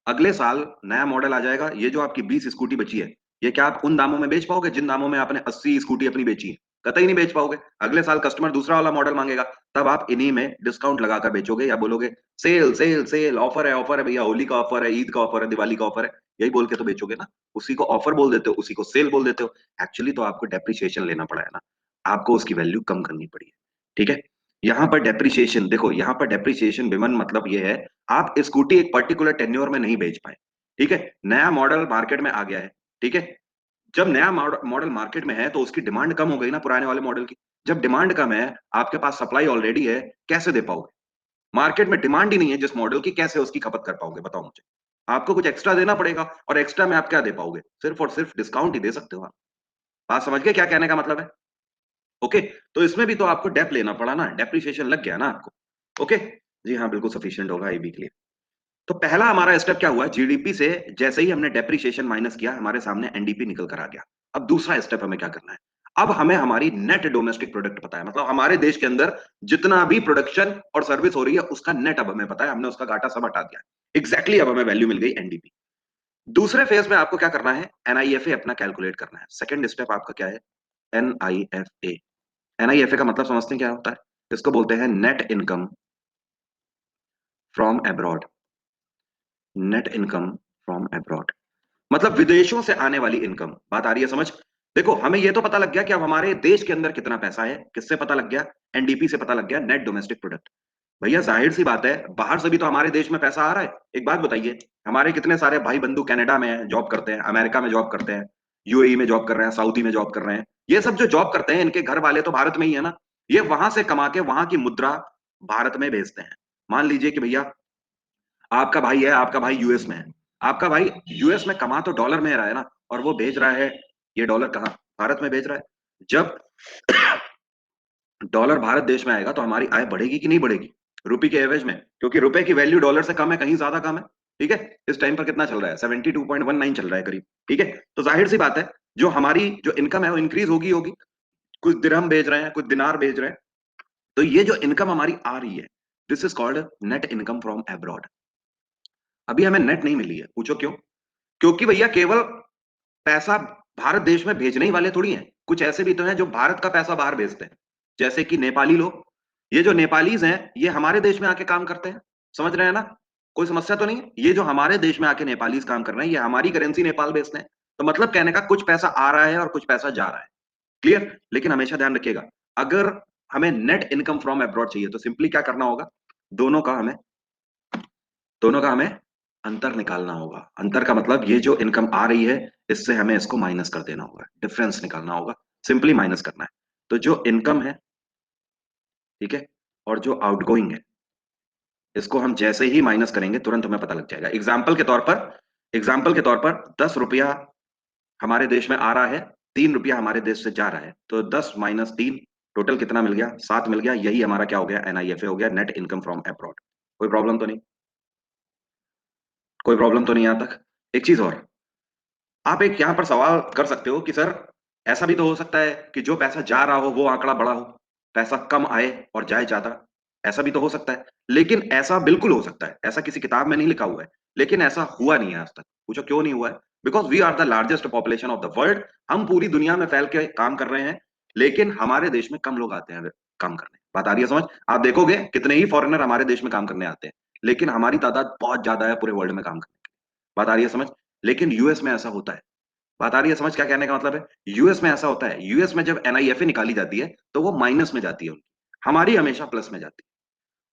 अगले साल नया मॉडल आ जाएगा, ये जो आपकी 20 स्कूटी बची है, ये क्या आप उन दामों में बेच पाओगे जिन दामों में आपने 80 स्कूटी अपनी बेची है? कतई नहीं बेच पाओगे। अगले साल कस्टमर दूसरा वाला मॉडल मांगेगा, तब आप इन्हीं में डिस्काउंट लगाकर बेचोगे, या बोलोगे सेल सेल सेल, ऑफर है भैया, होली का ऑफर है, ईद का ऑफर है, दिवाली का ऑफर है। यही बोल के तो बेचोगे ना। उसी को ऑफर बोल देते हो, उसी को सेल बोल देते हो। एक्चुअली तो आपको डेप्रिसिएशन लेना पड़ा है ना, आपको उसकी वैल्यू कम करनी पड़ी है। ठीक है? यहाँ पर डेप्रिसिएशन देखो, यहाँ पर डेप्रिसिएशन विमन मतलब ये है, आप स्कूटी एक पर्टिकुलर टेन्योर में नहीं बेच पाए। ठीक है? नया मॉडल मार्केट में आ गया है। ठीक है? जब नया मॉडल मार्केट में है, तो उसकी डिमांड कम हो गई ना पुराने वाले मॉडल की। जब डिमांड कम है, आपके पास सप्लाई ऑलरेडी है, कैसे दे पाओगे? मार्केट में डिमांड ही नहीं है जिस मॉडल की, कैसे उसकी खपत कर पाओगे बताओ मुझे? आपको कुछ एक्स्ट्रा देना पड़ेगा, और एक्स्ट्रा में आप क्या दे पाओगे? सिर्फ और सिर्फ डिस्काउंट ही दे सकते हो आप। बात समझ गए क्या कहने का मतलब है? ओके? तो इसमें भी तो आपको डेप लेना पड़ा ना, डेप्रिसिएशन लग गया ना आपको। ओके? जी हाँ, बिल्कुल सफिशिएंट होगा, ये भी क्लियर। तो पहला हमारा स्टेप क्या हुआ? जीडीपी से जैसे ही हमने डेप्रिसिएशन माइनस किया, हमारे सामने एनडीपी निकल कर आ गया। अब दूसरा स्टेप हमें क्या करना है? अब हमें हमारी नेट डोमेस्टिक प्रोडक्ट पता है, मतलब हमारे देश के अंदर जितना भी प्रोडक्शन और सर्विस हो रही है, उसका नेट अब हमें पता है, हमने उसका घाटा सब हटा दिया। एग्जैक्टली अब हमें वैल्यू मिल गई एनडीपी। दूसरे फेज में आपको क्या करना है? एनआईएफए अपना कैलकुलेट करना है। सेकंड स्टेप आपका क्या है? एनआईएफए। एनआईएफए का मतलब समझते हैं क्या होता है? इसको बोलते हैं net income from abroad. Net income from abroad मतलब विदेशों से आने वाली इनकम। बात आ रही है समझ? देखो, हमें यह तो पता लग गया कि अब हमारे देश के अंदर कितना पैसा है। किससे पता लग गया? एनडीपी से पता लग गया, नेट डोमेस्टिक प्रोडक्ट। भैया जाहिर सी बात है, बाहर से भी तो हमारे देश में पैसा आ रहा है। एक बात बताइए, हमारे कितने सारे भाई बंधु कनाडा में जॉब करते हैं, अमेरिका में जॉब करते हैं, यूएई में जॉब कर रहे हैं, सऊदी में जॉब कर रहे हैं। ये सब जो जॉब करते हैं, इनके घर वाले तो भारत में ही है ना। ये वहां से कमा के वहां की मुद्रा भारत में भेजते हैं। मान लीजिए कि भैया आपका भाई है, आपका भाई यूएस में है। आपका भाई यूएस में कमा तो डॉलर में रहा है ना, और वो भेज रहा है ये डॉलर कहाँ? भारत में भेज रहा है। जब डॉलर भारत देश में आएगा, तो हमारी आय बढ़ेगी कि नहीं बढ़ेगी? रुपए के एवज में, क्योंकि रुपए की वैल्यू डॉलर से कम है, कहीं ज्यादा कम है। ठीक है, इस टाइम पर कितना चल रहा है, 72.19 चल रहा है करीब। ठीक है, तो जाहिर सी बात है जो हमारी जो इनकम है वो इंक्रीज होगी होगी। कुछ दिरहम भेज रहे हैं, कुछ दिनार भेज रहे हैं, तो ये जो इनकम हमारी आ रही है, this is called net income from abroad. अभी हमें नेट नहीं मिली है, पूछो क्यों? क्योंकि भैया केवल पैसा भारत देश में भेजने ही वाले थोड़ी हैं, कुछ ऐसे भी तो हैं जो भारत का पैसा बाहर भेजते हैं, जैसे कि नेपाली लोग। ये जो नेपालीज हैं ये हमारे देश में आके काम करते हैं, समझ रहे हैं ना? कोई समस्या तो नहीं है? ये जो हमारे देश में आके नेपालीज काम कर रहे हैं ये हमारी करेंसी नेपाल भेजते हैं। तो मतलब कहने का कुछ पैसा आ रहा है और कुछ पैसा जा रहा है। क्लियर? लेकिन हमेशा ध्यान रखिएगा, अगर हमें नेट इनकम फ्रॉम अब्रॉड चाहिए तो सिंपली क्या करना होगा, दोनों का हमें दोनों का हमें अंतर निकालना होगा। अंतर का मतलब ये जो इनकम आ रही है इससे हमें इसको माइनस कर देना होगा, डिफरेंस निकालना होगा, सिंपली माइनस करना है। तो जो इनकम है, ठीक है, और जो आउटगोइंग है, इसको हम जैसे ही माइनस करेंगे तुरंत हमें पता लग जाएगा। एग्जाम्पल के तौर पर 10 रुपया हमारे देश में आ रहा है, 3 रुपया हमारे देश से जा रहा है, तो 10 - 3 टोटल कितना मिल गया, 7 मिल गया। यही हमारा क्या हो गया, एनआईएफए हो गया, नेट इनकम फ्रॉम अब्रॉड। कोई प्रॉब्लम तो नहीं? कोई प्रॉब्लम तो नहीं यहां तक? एक चीज और, आप एक यहां पर सवाल कर सकते हो कि सर ऐसा भी तो हो सकता है कि जो पैसा जा रहा हो वो आंकड़ा बड़ा हो, पैसा कम आए और जाए ज्यादा। ऐसा भी तो हो सकता है, लेकिन ऐसा बिल्कुल हो सकता है, ऐसा किसी किताब में नहीं लिखा हुआ है, लेकिन ऐसा हुआ नहीं है आज तक। पूछो क्यों नहीं हुआ है? Because we are the largest population of the world. हम पूरी दुनिया में फैल के काम कर रहे हैं, लेकिन हमारे देश में कम लोग आते हैं काम करने। बात आ रही है समझ? आप देखोगे कितने ही फॉरेनर हमारे देश में काम करने आते हैं, लेकिन हमारी तादाद बहुत ज्यादा है पूरे वर्ल्ड में काम करने की। बात आ रही है समझ? लेकिन यूएस में ऐसा होता है। बात आ रही है समझ? क्या कहने का मतलब है, यूएस में ऐसा होता है, यूएस में जब एनआईएफए निकाली जाती है तो वो माइनस में जाती है उनकी, हमारी हमेशा प्लस में जाती है।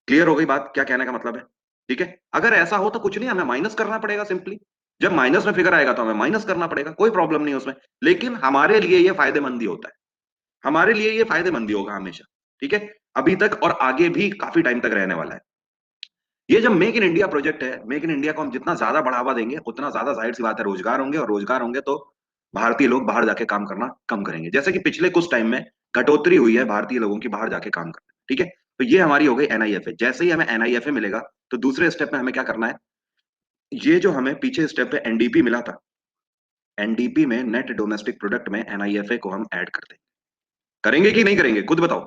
क्लियर हो गई बात, क्या कहने का मतलब है? ठीक है, अगर ऐसा हो तो कुछ नहीं, हमें माइनस करना पड़ेगा सिंपली। जब माइनस में फिगर आएगा तो हमें माइनस करना पड़ेगा, कोई प्रॉब्लम नहीं है उसमें। लेकिन हमारे लिए ये फायदेमंद ही होता है, हमारे लिए ये फायदेमंद ही होगा हमेशा। ठीक है, अभी तक और आगे भी काफी टाइम तक रहने वाला है। ये जब मेक इन इंडिया प्रोजेक्ट है, मेक इन इंडिया को हम जितना ज्यादा बढ़ावा देंगे उतना ज्यादा जाहिर सी बात है रोजगार होंगे, और रोजगार होंगे तो भारतीय लोग बाहर जाके काम करना कम करेंगे। जैसे कि पिछले कुछ टाइम में कटौती हुई है भारतीय लोगों की बाहर जाके काम करना। ठीक है, तो ये हमारी हो गई एनआईएफए। जैसे ही हमें एनआईएफए मिलेगा तो दूसरे स्टेप में हमें क्या करना है, ये जो हमें पीछे स्टेप पे एनडीपी मिला था, एनडीपी में नेट डोमेस्टिक प्रोडक्ट में एनआईएफए को हम ऐड कर देंगे। करेंगे कि नहीं करेंगे, खुद बताओ,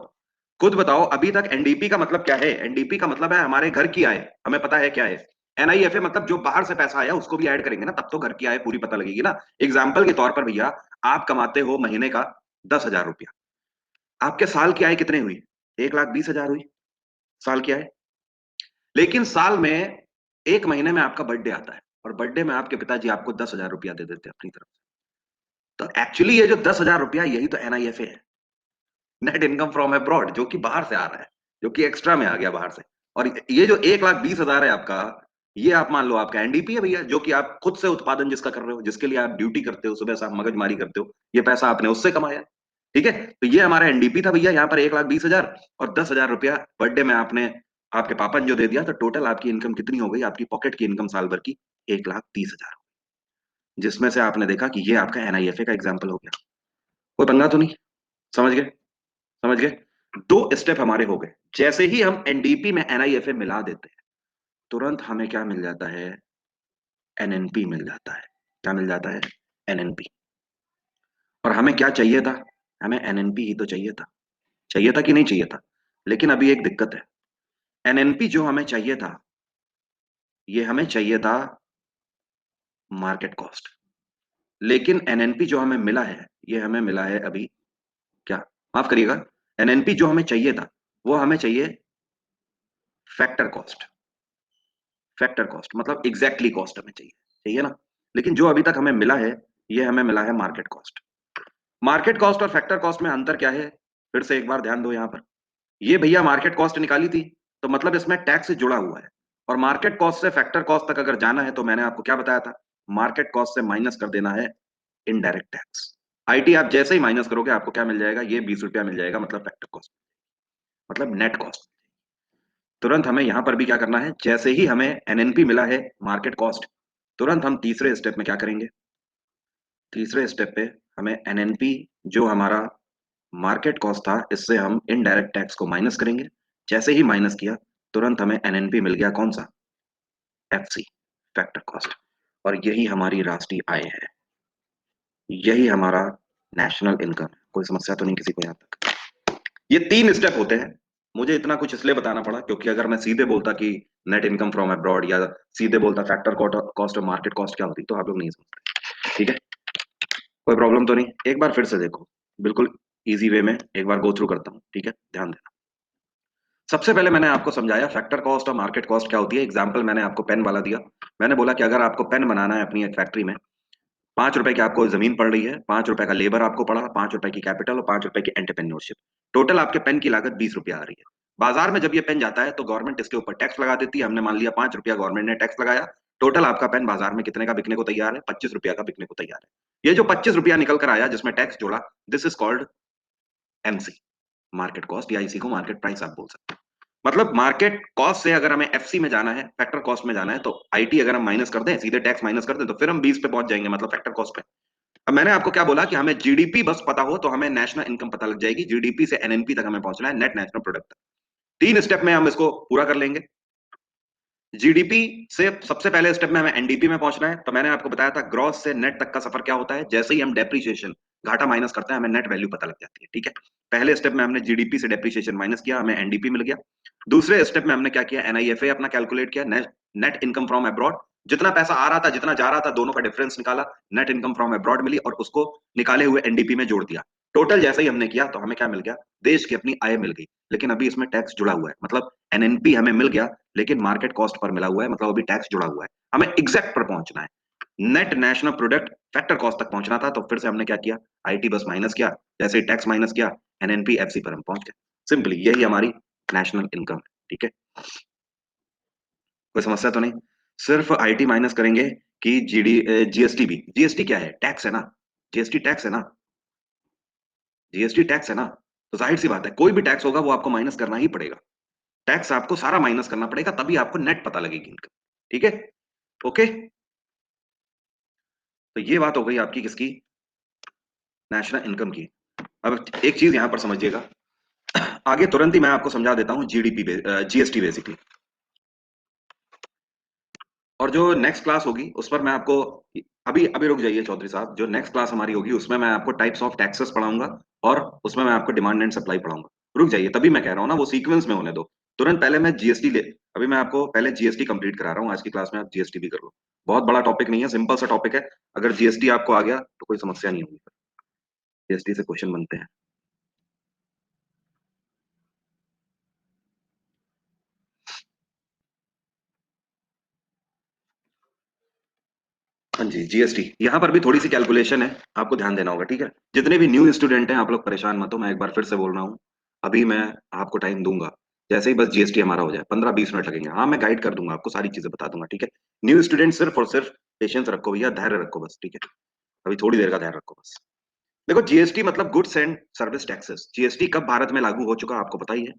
खुद बताओ। अभी तक एनडीपी का मतलब क्या है? एनडीपी का मतलब है हमारे घर की आय, हमें पता है क्या है। एनआईएफए मतलब जो बाहर से पैसा आया उसको भी ऐड करेंगे ना, तब तो घर की आय पूरी पता लगेगी ना। एग्जाम्पल के तौर पर भैया, आप कमाते हो महीने का 10,000 रुपया, आपके साल की आय कितने हुई? 1,20,000 हुई साल की आय। लेकिन साल में एक महीने में आपका बर्थडे आता है, और बर्थडे में आपके पिताजी आपको 10,000 रुपया दे देते हैं अपनी तरफ से। तो एक्चुअली ये जो 10,000 रुपया यही तो एनआईएफए है, नेट इनकम फ्रॉम अब्रॉड, जो कि बाहर से आ रहा है, जो कि एक्स्ट्रा में आ गया बाहर से। और ये जो 1,20,000 है आपका, ये आप मान लो आपका एनडीपी है भैया, जो कि आप खुद से उत्पादन जिसका कर रहे हो, जिसके लिए आप ड्यूटी करते हो, सुबह शाम मगजमारी करते हो, ये पैसा आपने उससे कमाया। ठीक है, तो ये हमारा एनडीपी था भैया, यहाँ पर 1,20,000, और 10,000 रुपया बर्थडे में आपने आपके पापा ने जो दे दिया, तो टोटल आपकी इनकम कितनी हो गई, आपकी पॉकेट की इनकम साल भर की 1,30,000, जिसमें से आपने देखा कि ये आपका एनआईएफए का एग्जाम्पल हो गया। कोई पंगा तो नहीं? समझ गए? समझ गए? दो स्टेप हमारे हो गए। जैसे ही हम एनडीपी में एनआईएफए मिला देते हैं, तुरंत हमें क्या मिल जाता है, एनएनपी मिल जाता है। क्या मिल जाता है? एनएनपी। और हमें क्या चाहिए था? हमें एनएनपी ही तो चाहिए था। चाहिए था कि नहीं चाहिए था? लेकिन अभी एक दिक्कत है, एनएनपी जो हमें चाहिए था, ये हमें चाहिए था मार्केट कॉस्ट। लेकिन एनएनपी जो हमें मिला है, ये हमें मिला है अभी क्या, माफ करिएगा, एनएनपी जो हमें चाहिए था वो हमें चाहिए फैक्टर कॉस्ट। फैक्टर कॉस्ट मतलब एग्जैक्टली कॉस्ट हमें चाहिए, चाहिए ना? लेकिन जो अभी तक हमें मिला है, ये हमें मिला है मार्केट कॉस्ट। मार्केट कॉस्ट और फैक्टर कॉस्ट में अंतर क्या है, फिर से एक बार ध्यान दो यहाँ पर। ये भैया मार्केट कॉस्ट निकाली थी, तो मतलब इसमें टैक्स से जुड़ा हुआ है। और मार्केट कॉस्ट से फैक्टर कॉस्ट तक अगर जाना है तो मैंने आपको क्या बताया था, मार्केट कॉस्ट से माइनस कर देना है इनडायरेक्ट टैक्स। आईटी आप जैसे ही माइनस करोगे आपको क्या मिल जाएगा, ये 20 रुपया मिल जाएगा, मतलब फैक्टर कॉस्ट, मतलब नेट कॉस्ट। तुरंत हमें यहां पर भी क्या करना है, जैसे ही हमें एनएनपी मिला है मार्केट कॉस्ट, तुरंत हम तीसरे स्टेप में क्या करेंगे, तीसरे स्टेप पे हमें एनएनपी जो हमारा मार्केट कॉस्ट था इससे हम इनडायरेक्ट टैक्स को माइनस करेंगे। जैसे ही माइनस किया तुरंत हमें एनएनपी मिल गया, कौन सा, एफसी। Factor cost. और यही हमारी राष्ट्रीय आय है, यही हमारा नेशनल इनकम। कोई समस्या तो नहीं किसी को यहाँ तक? ये 3 स्टेप होते हैं। मुझे इतना कुछ इसलिए बताना पड़ा क्योंकि अगर मैं सीधे बोलता कि नेट इनकम फ्रॉम अब्रॉड या सीधे बोलता फैक्टर कॉस्ट और मार्केट कॉस्ट क्या होती तो आप लोग नहीं समझते। ठीक है, कोई प्रॉब्लम तो नहीं? एक बार फिर से देखो, बिल्कुल इजी वे में एक बार गो थ्रू करता हूँ, ठीक है, ध्यान देना। सबसे पहले मैंने आपको समझाया फैक्टर कॉस्ट और मार्केट कॉस्ट क्या होती है। एग्जाम्पल मैंने आपको पेन वाला दिया। मैंने बोला कि अगर आपको पेन बनाना है अपनी एक फैक्ट्री में, 5 रुपए की आपको जमीन पड़ रही है, 5 रुपए का लेबर आपको पड़ा, 5 रुपए की कैपिटल और 5 रुपए की एंटरप्रेन्योरशिप, टोटल आपके पेन की लागत 20 रुपया आ रही है। बाजार में जब ये पेन जाता है तो गवर्नमेंट इसके ऊपर टैक्स लगा देती है। हमने मान लिया 5 रुपया गवर्नमेंट ने टैक्स लगाया, टोटल आपका पेन बाजार में कितने का बिकने को तैयार है? 25 रुपया का बिकने को तैयार है। ये जो 25 रुपया निकल कर आया जिसमें टैक्स जोड़ा, this is called MC, market cost, या इसी को मार्केट प्राइस आप बोल सकते हैं। मतलब मार्केट कॉस्ट से अगर हमें एफसी में जाना है, फैक्टर कॉस्ट में जाना है, तो आईटी अगर हम माइनस कर दें, सीधे टैक्स माइनस कर दें, तो फिर हम 20 पे पहुंच जाएंगे, मतलब फैक्टर कॉस्ट पे। अब मैंने आपको क्या बोला कि हमें जीडीपी बस पता हो तो हमें नेशनल इनकम पता लग जाएगी। जीडीपी से एनएनपी तक हमें पहुंचना है, नेट नेशनल प्रोडक्ट तक। 3 स्टेप में हम इसको पूरा कर लेंगे। जीडीपी से सबसे पहले स्टेप में हमें एनडीपी में पहुंचना है, तो मैंने आपको बताया था ग्रॉस से नेट तक का सफर क्या होता है। जैसे ही हम डेप्रिसिएशन, घाटा माइनस करते हैं, हमें नेट वैल्यू पता लग जाती है। ठीक है, पहले स्टेप में हमने जीडीपी से डेप्रिसिएशन माइनस किया, हमें एनडीपी मिल गया। दूसरे स्टेप में हमने क्या किया, एनआईएफए अपना कैलकुलेट किया, नेट इनकम फ्रॉम अब्रॉड। जितना पैसा आ रहा था, जितना जा रहा था, दोनों का डिफरेंस निकाला, नेट इनकम फ्रॉम अब्रॉड मिली, और उसको निकाले हुए एनडीपी में जोड़ दिया। टोटल जैसे ही हमने किया तो हमें क्या मिल गया, देश की अपनी आय मिल गई। लेकिन अभी इसमें टैक्स जुड़ा हुआ है, मतलब एनएनपी हमें मिल गया लेकिन मार्केट कॉस्ट पर मिला हुआ है, मतलब अभी टैक्स जुड़ा हुआ है। हमें एग्जैक्ट पर पहुंचना है, net national product factor cost तक पहुंचना था, तो फिर से हमने क्या किया, आईटी बस माइनस किया, जैसे ही टैक्स माइनस किया, एनएनपी एफसी पर हम पहुंच गए। सिंपली यही हमारी नेशनल इनकम है। ठीक है, कोई समस्या तो नहीं? सिर्फ आईटी माइनस करेंगे कि जीएसटी भी, जीएसटी क्या है, टैक्स है ना, जीएसटी टैक्स है ना, जीएसटी टैक्स है ना, तो जाहिर सी बात है कोई भी टैक्स होगा वो आपको माइनस करना ही पड़ेगा। टैक्स आपको सारा माइनस करना पड़ेगा, तभी आपको नेट पता लगेगी इनकम। ठीक है, ओके। तो ये बात हो गई आपकी किसकी, नेशनल इनकम की। अब एक चीज यहां पर समझिएगा, आगे तुरंत ही मैं आपको समझा देता हूं जीडीपी, जीएसटी बेसिकली। और जो नेक्स्ट क्लास होगी उस पर मैं आपको, अभी अभी रुक जाइए चौधरी साहब, जो नेक्स्ट क्लास हमारी होगी उसमें मैं आपको टाइप्स ऑफ टैक्सेस पढ़ाऊंगा, और उसमें मैं आपको डिमांड एंड सप्लाई पढ़ाऊंगा। रुक जाइए, तभी मैं कह रहा हूँ ना, वो सीक्वेंस में होने दो। तुरंत पहले मैं जीएसटी ले, अभी मैं आपको पहले जीएसटी कंप्लीट करा रहा हूँ, आज की क्लास में आप जीएसटी भी कर लो। बहुत बड़ा टॉपिक नहीं है, सिंपल सा टॉपिक है। अगर जीएसटी आपको आ गया तो कोई समस्या नहीं होगी, जीएसटी से क्वेश्चन बनते हैं। हाँ जी, जीएसटी, यहाँ पर भी थोड़ी सी कैलकुलेशन है, आपको ध्यान देना होगा। ठीक है, जितने भी न्यू स्टूडेंट हैं आप लोग परेशान मत हो, मैं एक बार फिर से बोल रहा हूँ, अभी मैं आपको टाइम दूंगा। जैसे ही बस जीएसटी हमारा हो जाए, 15-20 मिनट लगेंगे, हाँ मैं गाइड कर दूंगा आपको, सारी चीजें बता दूंगा। ठीक है, न्यू स्टूडेंट सिर्फ और सिर्फ पेशेंस रखो भैया, धैर्य रखो बस। ठीक है, अभी थोड़ी देर का धैर्य रखो बस। देखो, जीएसटी मतलब goods and service taxes. GST कब भारत में लागू हो चुका आपको पता ही है,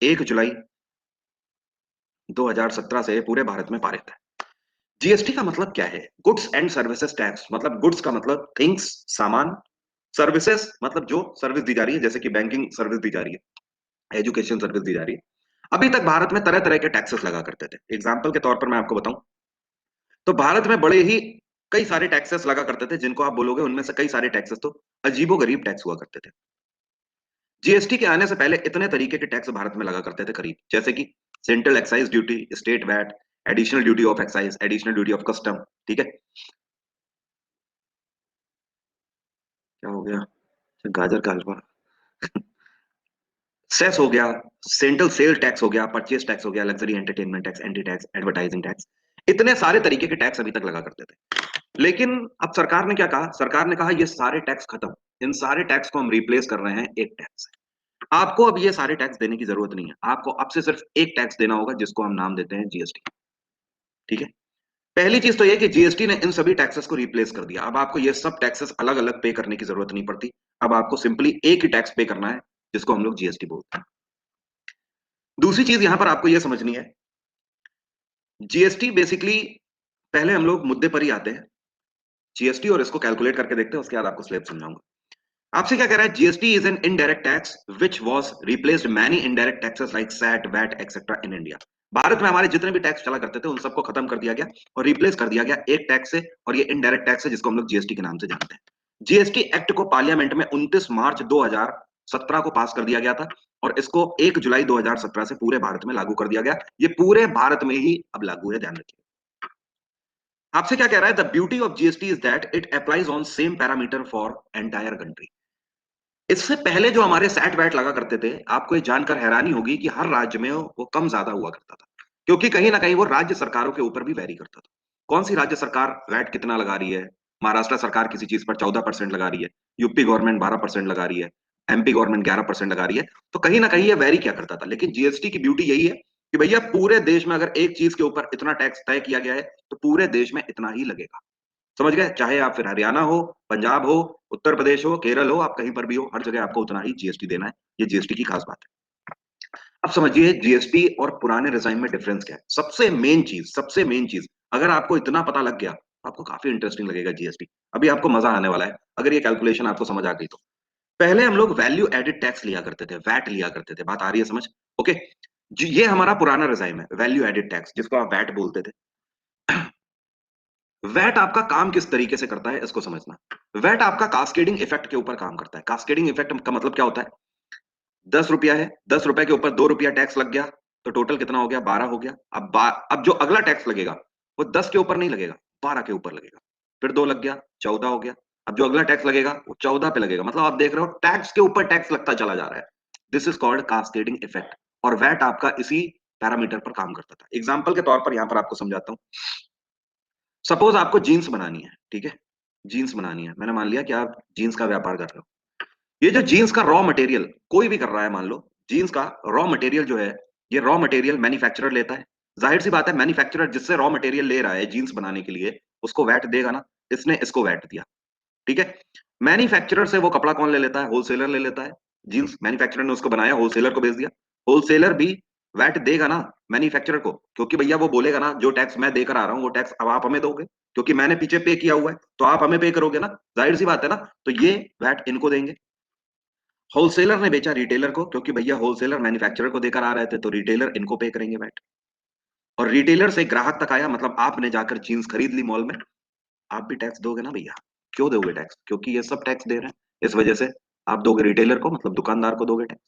1 जुलाई 2017 से पूरे भारत में पारित है। जीएसटी का मतलब क्या है, गुड्स एंड सर्विसेज टैक्स। मतलब गुड्स का मतलब थिंग्स, सामान, सर्विसेज मतलब जो सर्विस दी जा रही है, जैसे कि बैंकिंग सर्विस दी जा रही है, एजुकेशन सर्विस दी जा रही है। अभी तक भारत में तरह तरह के टैक्सेस लगा करते थे। एग्जाम्पल के तौर पर मैं आपको बताऊं, तो भारत में बड़े ही कई सारे टैक्सेस लगा करते थे, जिनको आप बोलोगे उनमें से कई सारे टैक्सेस तो अजीबो गरीब टैक्स हुआ करते थे। जीएसटी के आने से पहले इतने तरीके के टैक्स भारत में लगा करते थे करीब, जैसे कि central excise duty, state VAT, additional duty of excise, additional duty of custom. ठीक है, क्या हो गया, गाजर का हलवा, सेस हो गया, सेंट्रल सेल टैक्स हो गया, परचेज टैक्स हो गया, luxury entertainment tax, anti tax, advertising tax. इतने सारे तरीके के टैक्स अभी तक लगा करते थे। लेकिन अब सरकार ने क्या कहा, सरकार ने कहा ये सारे टैक्स खत्म, इन सारे टैक्स को हम रिप्लेस कर रहे हैं एक टैक्स से। आपको अब ये सारे टैक्स देने की जरूरत नहीं है, आपको अब से सिर्फ एक टैक्स देना होगा, जिसको हम नाम देते हैं जीएसटी। ठीक है, पहली चीज तो ये कि जीएसटी ने इन सभी टैक्सेस को रिप्लेस कर दिया। अब आपको ये सब टैक्सेस अलग अलग पे करने की जरूरत नहीं पड़ती, अब आपको सिंपली एक ही टैक्स पे करना है, जिसको हम लोग जीएसटी बोलते हैं। दूसरी चीज यहां पर आपको यह समझनी है, जीएसटी बेसिकली, पहले हम लोग मुद्दे पर ही आते हैं, जीएसटी और इसको कैलकुलेट करके देखते हैं, उसके बाद आपको स्लेब समझाऊंगा। आपसे क्या कह रहा है, GST is an indirect tax which was replaced many indirect taxes like sat, VAT etcetera in India. Bharat में हमारे जितने भी टैक्स चला करते थे उन सबको खत्म कर दिया गया और रिप्लेस कर दिया गया एक टैक्स से, और ये इनडायरेक्ट टैक्स है जिसको हम लोग जीएसटी के नाम से जानते हैं। जीएसटी एक्ट को पार्लियामेंट में 29 मार्च 2017 को पास कर दिया गया था और इसको 1 जुलाई 2017 से पूरे भारत में लागू कर दिया गया। ये पूरे भारत में ही अब लागू है, ध्यान रखिए। आपसे क्या कह रहा है, the beauty of GST is that it applies on same parameter for entire country. इससे पहले जो हमारे सैट वैट लगा करते थे, आपको ये जानकर हैरानी होगी कि हर राज्य में वो कम ज्यादा हुआ करता था, क्योंकि कहीं ना कहीं वो राज्य सरकारों के ऊपर भी वैरी करता था। कौन सी राज्य सरकार वैट कितना लगा रही है? महाराष्ट्र सरकार किसी चीज पर 14% लगा रही है, यूपी गवर्नमेंट 12% लगा रही है, एमपी गवर्नमेंट 11% लगा रही है। तो कहीं ना कहीं ये वैरी क्या करता था, लेकिन जीएसटी की ब्यूटी यही है कि भैया पूरे देश में अगर एक चीज के ऊपर इतना टैक्स तय किया गया है तो पूरे देश में इतना ही लगेगा। समझ गए? चाहे आप फिर हरियाणा हो, पंजाब हो, उत्तर प्रदेश हो, केरल हो, आप कहीं पर भी हो, हर जगह आपको उतना ही जीएसटी देना है। ये जीएसटी की खास बात है। अब समझिए जीएसटी और पुराने रिजाइम में डिफरेंस क्या है। सबसे मेन चीज अगर आपको इतना पता लग गया तो आपको काफी इंटरेस्टिंग लगेगा जीएसटी। अभी आपको मजा आने वाला है अगर ये कैलकुलेशन आपको समझ आ गई तो। पहले हम लोग वैल्यू एडेड टैक्स लिया करते थे, वैट लिया करते थे। बात आ रही है समझ? ओके, ये हमारा पुराना रिजाइम है, वैल्यू एडेड टैक्स जिसको आप वैट बोलते थे। वैट आपका काम किस तरीके से करता है इसको समझना। वैट आपका कास्केडिंग इफेक्ट के ऊपर काम करता है। कास्केडिंग इफेक्ट का मतलब क्या होता है? 10 रुपया है, 10 रुपए के ऊपर 2 रुपया टैक्स लग गया तो टोटल कितना हो गया? 12 हो गया। अब जो अगला टैक्स लगेगा वो 10 के ऊपर नहीं लगेगा, 12 के ऊपर लगेगा। फिर 2 लग गया, 14 हो गया। अब जो अगला टैक्स लगेगा वो 14 पे लगेगा। मतलब आप देख रहे हो टैक्स के ऊपर टैक्स लगता चला जा रहा है। This is called cascading effect. और वैट आपका इसी पैरामीटर पर काम करता था। एग्जाम्पल के तौर पर यहां पर आपको समझाता हूँ। सपोज आपको जीन्स बनानी है, ठीक है? जीन्स बनानी है, मैंने मान लिया कि आप जीन्स का व्यापार कर रहे हो। ये जो जीन्स का रॉ मटेरियल कोई भी कर रहा है, मान लो जीन्स का रॉ मटेरियल जो है, ये रॉ मटेरियल मैन्युफैक्चरर लेता है। जाहिर सी बात है, मैन्युफैक्चरर जिससे रॉ मटेरियल ले रहा है जीन्स बनाने के लिए उसको वैट देगा ना। इसने इसको वैट दिया, ठीक है? मैन्युफैक्चरर से वो कपड़ा कौन ले लेता है? होलसेलर ले लेता है। जीन्स मैन्युफैक्चरर ने उसको बनाया, होलसेलर को बेच दिया। होलसेलर भी वैट देगा ना मैन्युफैक्चरर को, क्योंकि भैया वो बोलेगा ना जो टैक्स मैं देकर आ रहा हूँ वो टैक्स अब आप हमें दोगे, क्योंकि मैंने पीछे पे किया हुआ है तो आप हमें पे करोगे ना। जाहिर सी बात है ना। तो ये वैट इनको देंगे। होलसेलर ने बेचा रिटेलर को, क्योंकि भैया होलसेलर मैन्युफैक्चरर को देकर आ रहे थे तो रिटेलर इनको पे करेंगे वैट। और रिटेलर से ग्राहक तक आया, मतलब आपने जाकर जीन्स खरीद ली मॉल में, आप भी टैक्स दोगे ना भैया। क्यों दोगे टैक्स? क्योंकि ये सब टैक्स दे रहे हैं, इस वजह से आप दोगे रिटेलर को, मतलब दुकानदार को दोगे टैक्स।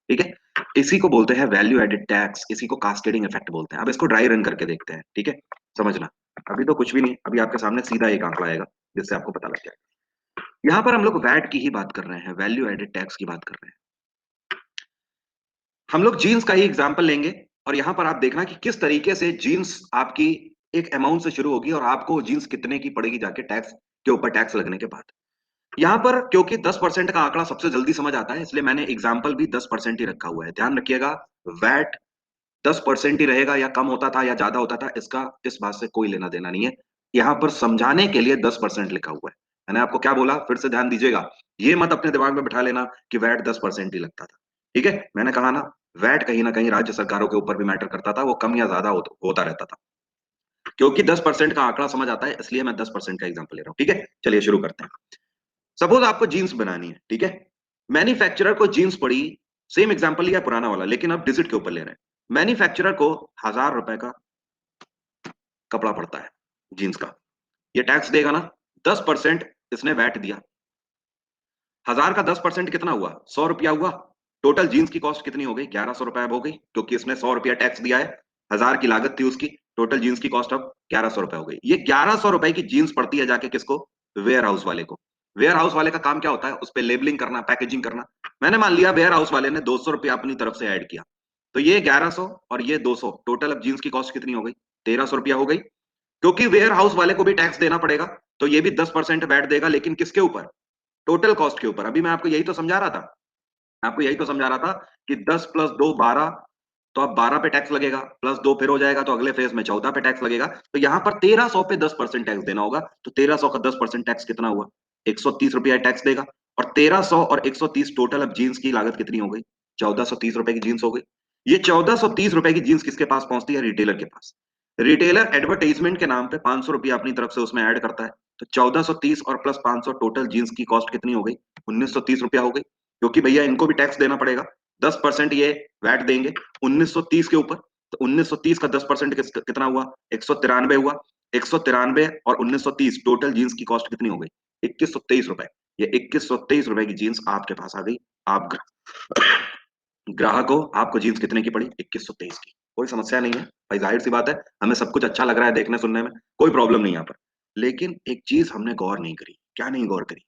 ठीक है? इसी को बोलते हैं वैल्यू एडेड टैक्स, इसी को कास्केडिंग इफेक्ट बोलते हैं। अब इसको ड्राई रन करके देखते हैं, ठीक है? समझना। अभी तो कुछ भी नहीं, अभी आपके सामने सीधा एक आंकड़ा आएगा जिससे आपको पता लग जाएगा। यहाँ पर हम लोग वैट की ही बात कर रहे हैं, वैल्यू एडेड टैक्स की बात कर रहे हैं। हम लोग जीन्स का ही एग्जाम्पल लेंगे और यहां पर आप देखना कि किस तरीके से जीन्स आपकी एक अमाउंट से शुरू होगी और आपको जीन्स कितने की पड़ेगी जाके टैक्स के ऊपर टैक्स लगने के बाद। यहां पर क्योंकि 10% का आंकड़ा सबसे जल्दी समझ आता है, इसलिए मैंने एग्जाम्पल भी 10% ही रखा हुआ है। ध्यान रखिएगा, वैट 10% ही रहेगा, या कम होता था या ज्यादा होता था, इसका इस बात से कोई लेना देना नहीं है। यहां पर समझाने के लिए 10% लिखा हुआ है। मैंने आपको क्या बोला, फिर से ध्यान दीजिएगा। ये मत अपने दिमाग में बिठा लेना कि वैट 10% ही लगता था। ठीक है? मैंने कहा ना, वैट कहीं ना कहीं राज्य सरकारों के ऊपर भी मैटर करता था, वो कम या ज्यादा होता रहता था। क्योंकि 10% का आंकड़ा समझ आता है, इसलिए मैं 10% का एग्जाम्पल ले रहा हूं। ठीक है, चलिए शुरू करते हैं। सपोज आपको जीन्स बनानी है, ठीक है? मैन्युफैक्चरर को जीन्स पड़ी, सेम एग्जांपल लिया पुराना वाला, लेकिन अब डिजिट के ऊपर ले रहे हैं। मैन्युफैक्चरर को 1000 रुपए का कपड़ा पड़ता है जीन्स का। ये टैक्स देगा ना। 10% इसने वैट दिया। 1000 का 10% कितना हुआ? 100 रुपया हुआ। टोटल जीन्स की कॉस्ट कितनी हो गई? 1100 रुपए अब हो गई, क्योंकि इसने 100 रुपया टैक्स दिया है। 1000 की लागत थी उसकी, टोटल जीन्स की कॉस्ट अब 1100 रुपए हो गई। ये 1100 रुपए की जीन्स पड़ती है जाके किसको? वेयर हाउस वाले को। वेयर हाउस वाले का काम क्या होता है? उस पर लेबलिंग करना, पैकेजिंग करना। मैंने मान लिया वेयर हाउस वाले ने 200 रुपया अपनी तरफ से ऐड किया, तो ये 1100 और ये 200, टोटल अब जीन्स की कॉस्ट कितनी हो गई? 1300 रुपया हो गई। क्योंकि वेयर हाउस वाले को भी टैक्स देना पड़ेगा, तो ये भी 10% वैट देगा, लेकिन किसके ऊपर? टोटल कॉस्ट के ऊपर। अभी मैं आपको यही तो समझा रहा था, आपको यही तो समझा रहा था कि 10 प्लस 2 12, तो अब 12 पे टैक्स लगेगा, प्लस 2 फिर हो जाएगा, तो अगले फेज में 14 पे टैक्स लगेगा। तो यहां पर 1300 पे 10% टैक्स देना होगा। तो 1300 का 10% टैक्स कितना हुआ? 130 रुपया टैक्स देगा। और 1300 और 130 टोटल, अब जीन्स की लागत कितनी हो गई? 1430 रुपए की जीन्स हो गई। ये 1430 रुपए की जीन्स किसके पास पहुंचती है? रिटेलर के पास। रिटेलर एडवर्टाइजमेंट के नाम पे 500 रुपया अपनी तरफ से उसमें ऐड करता है। तो 1430 और प्लस 500, टोटल जीन्स की कॉस्ट कितनी हो गई? 1930 रुपया हो गई। क्योंकि भैया इनको भी टैक्स देना पड़ेगा। 10% ये वैट देंगे 1930 के ऊपर। तो 1930 का 10% कितना हुआ? 193 हुआ। 193 और 1930 टोटल जीन्स की कॉस्ट कितनी हो गई? 2123 रुपए। ये 2123 रुपए की जीन्स आपके पास आ गई। आप ग्राहक हो, आपको जीन्स कितने की पड़ी? 2123 की। कोई समस्या नहीं है भाई, जाहिर सी बात है, हमें सब कुछ अच्छा लग रहा है देखने सुनने में, कोई प्रॉब्लम नहीं यहाँ पर। लेकिन एक चीज हमने गौर नहीं करी। क्या नहीं गौर करी?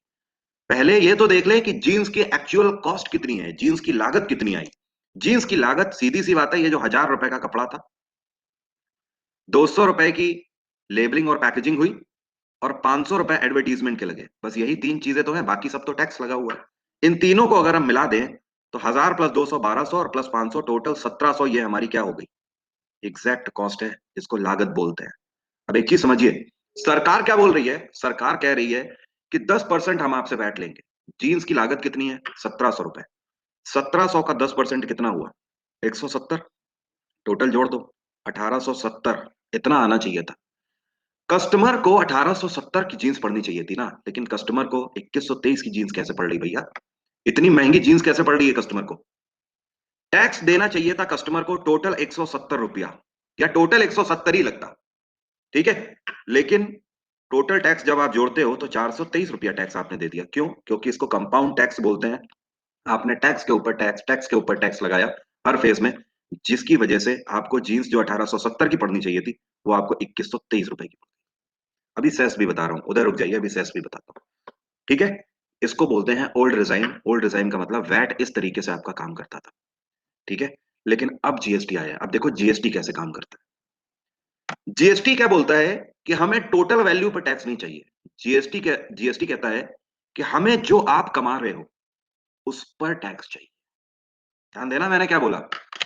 पहले ये तो देख ले कि जीन्स की एक्चुअल कॉस्ट कितनी है, जीन्स की लागत कितनी आई। जीन्स की लागत सीधी सी बात है, ये जो 1000 रुपए का कपड़ा था, 200 रुपए की लेबलिंग और पैकेजिंग हुई, और 500 रुपए एडवर्टीजमेंट के लगे। बस यही तीन चीजें तो है, बाकी सब तो टैक्स लगा हुआ है। इन तीनों को अगर हम मिला दें तो 1000 प्लस 200 1200 और प्लस 500 टोटल 1700, ये हमारी क्या हो गई? एग्जैक्ट कॉस्ट है, इसको लागत बोलते हैं। अब एक चीज समझिए, सरकार क्या बोल रही है? सरकार कह रही है कि 10% हम आपसे वैट लेंगे। जीन्स की लागत कितनी है? 1700 रुपए। 1700 का 10% कितना हुआ? 170। टोटल जोड़ दो, 1870। इतना आना चाहिए था। कस्टमर को 1870 की जीन्स पड़नी चाहिए थी ना, लेकिन कस्टमर को 2123 की जीन्स कैसे पड़ रही भैया? इतनी महंगी जीन्स कैसे पड़ रही है कस्टमर को? टैक्स देना चाहिए था कस्टमर को टोटल 170 रुपया, या टोटल 170 ही लगता। ठीक है, लेकिन टोटल टैक्स जब आप जोड़ते हो तो 423 रुपया टैक्स आपने दे दिया। क्यों? क्योंकि इसको कंपाउंड टैक्स बोलते हैं। आपने टैक्स के ऊपर टैक्स, टैक्स के ऊपर टैक्स लगाया हर फेज में, जिसकी वजह से आपको जीन्स जो 1870 की पड़नी चाहिए थी, वो आपको 2123 रुपए की। अभी सेस भी बता रहा हूँ, उधर रुक जाइए, अभी सेस भी बताता हूँ। ठीक है, इसको बोलते हैं ओल्ड रिजाइन। ओल्ड रिजाइन का मतलब वैट इस तरीके से आपका काम करता था। ठीक है, लेकिन अब जीएसटी आया। अब देखो जीएसटी कैसे काम करता है। जीएसटी क्या बोलता है कि हमें टोटल वैल्यू पर टैक्स नहीं चाहिए। जीएसटी कहता है कि हमें जो आप कमा रहे हो उस पर टैक्स चाहिए। ध्यान देना, मैंने क्या बोला?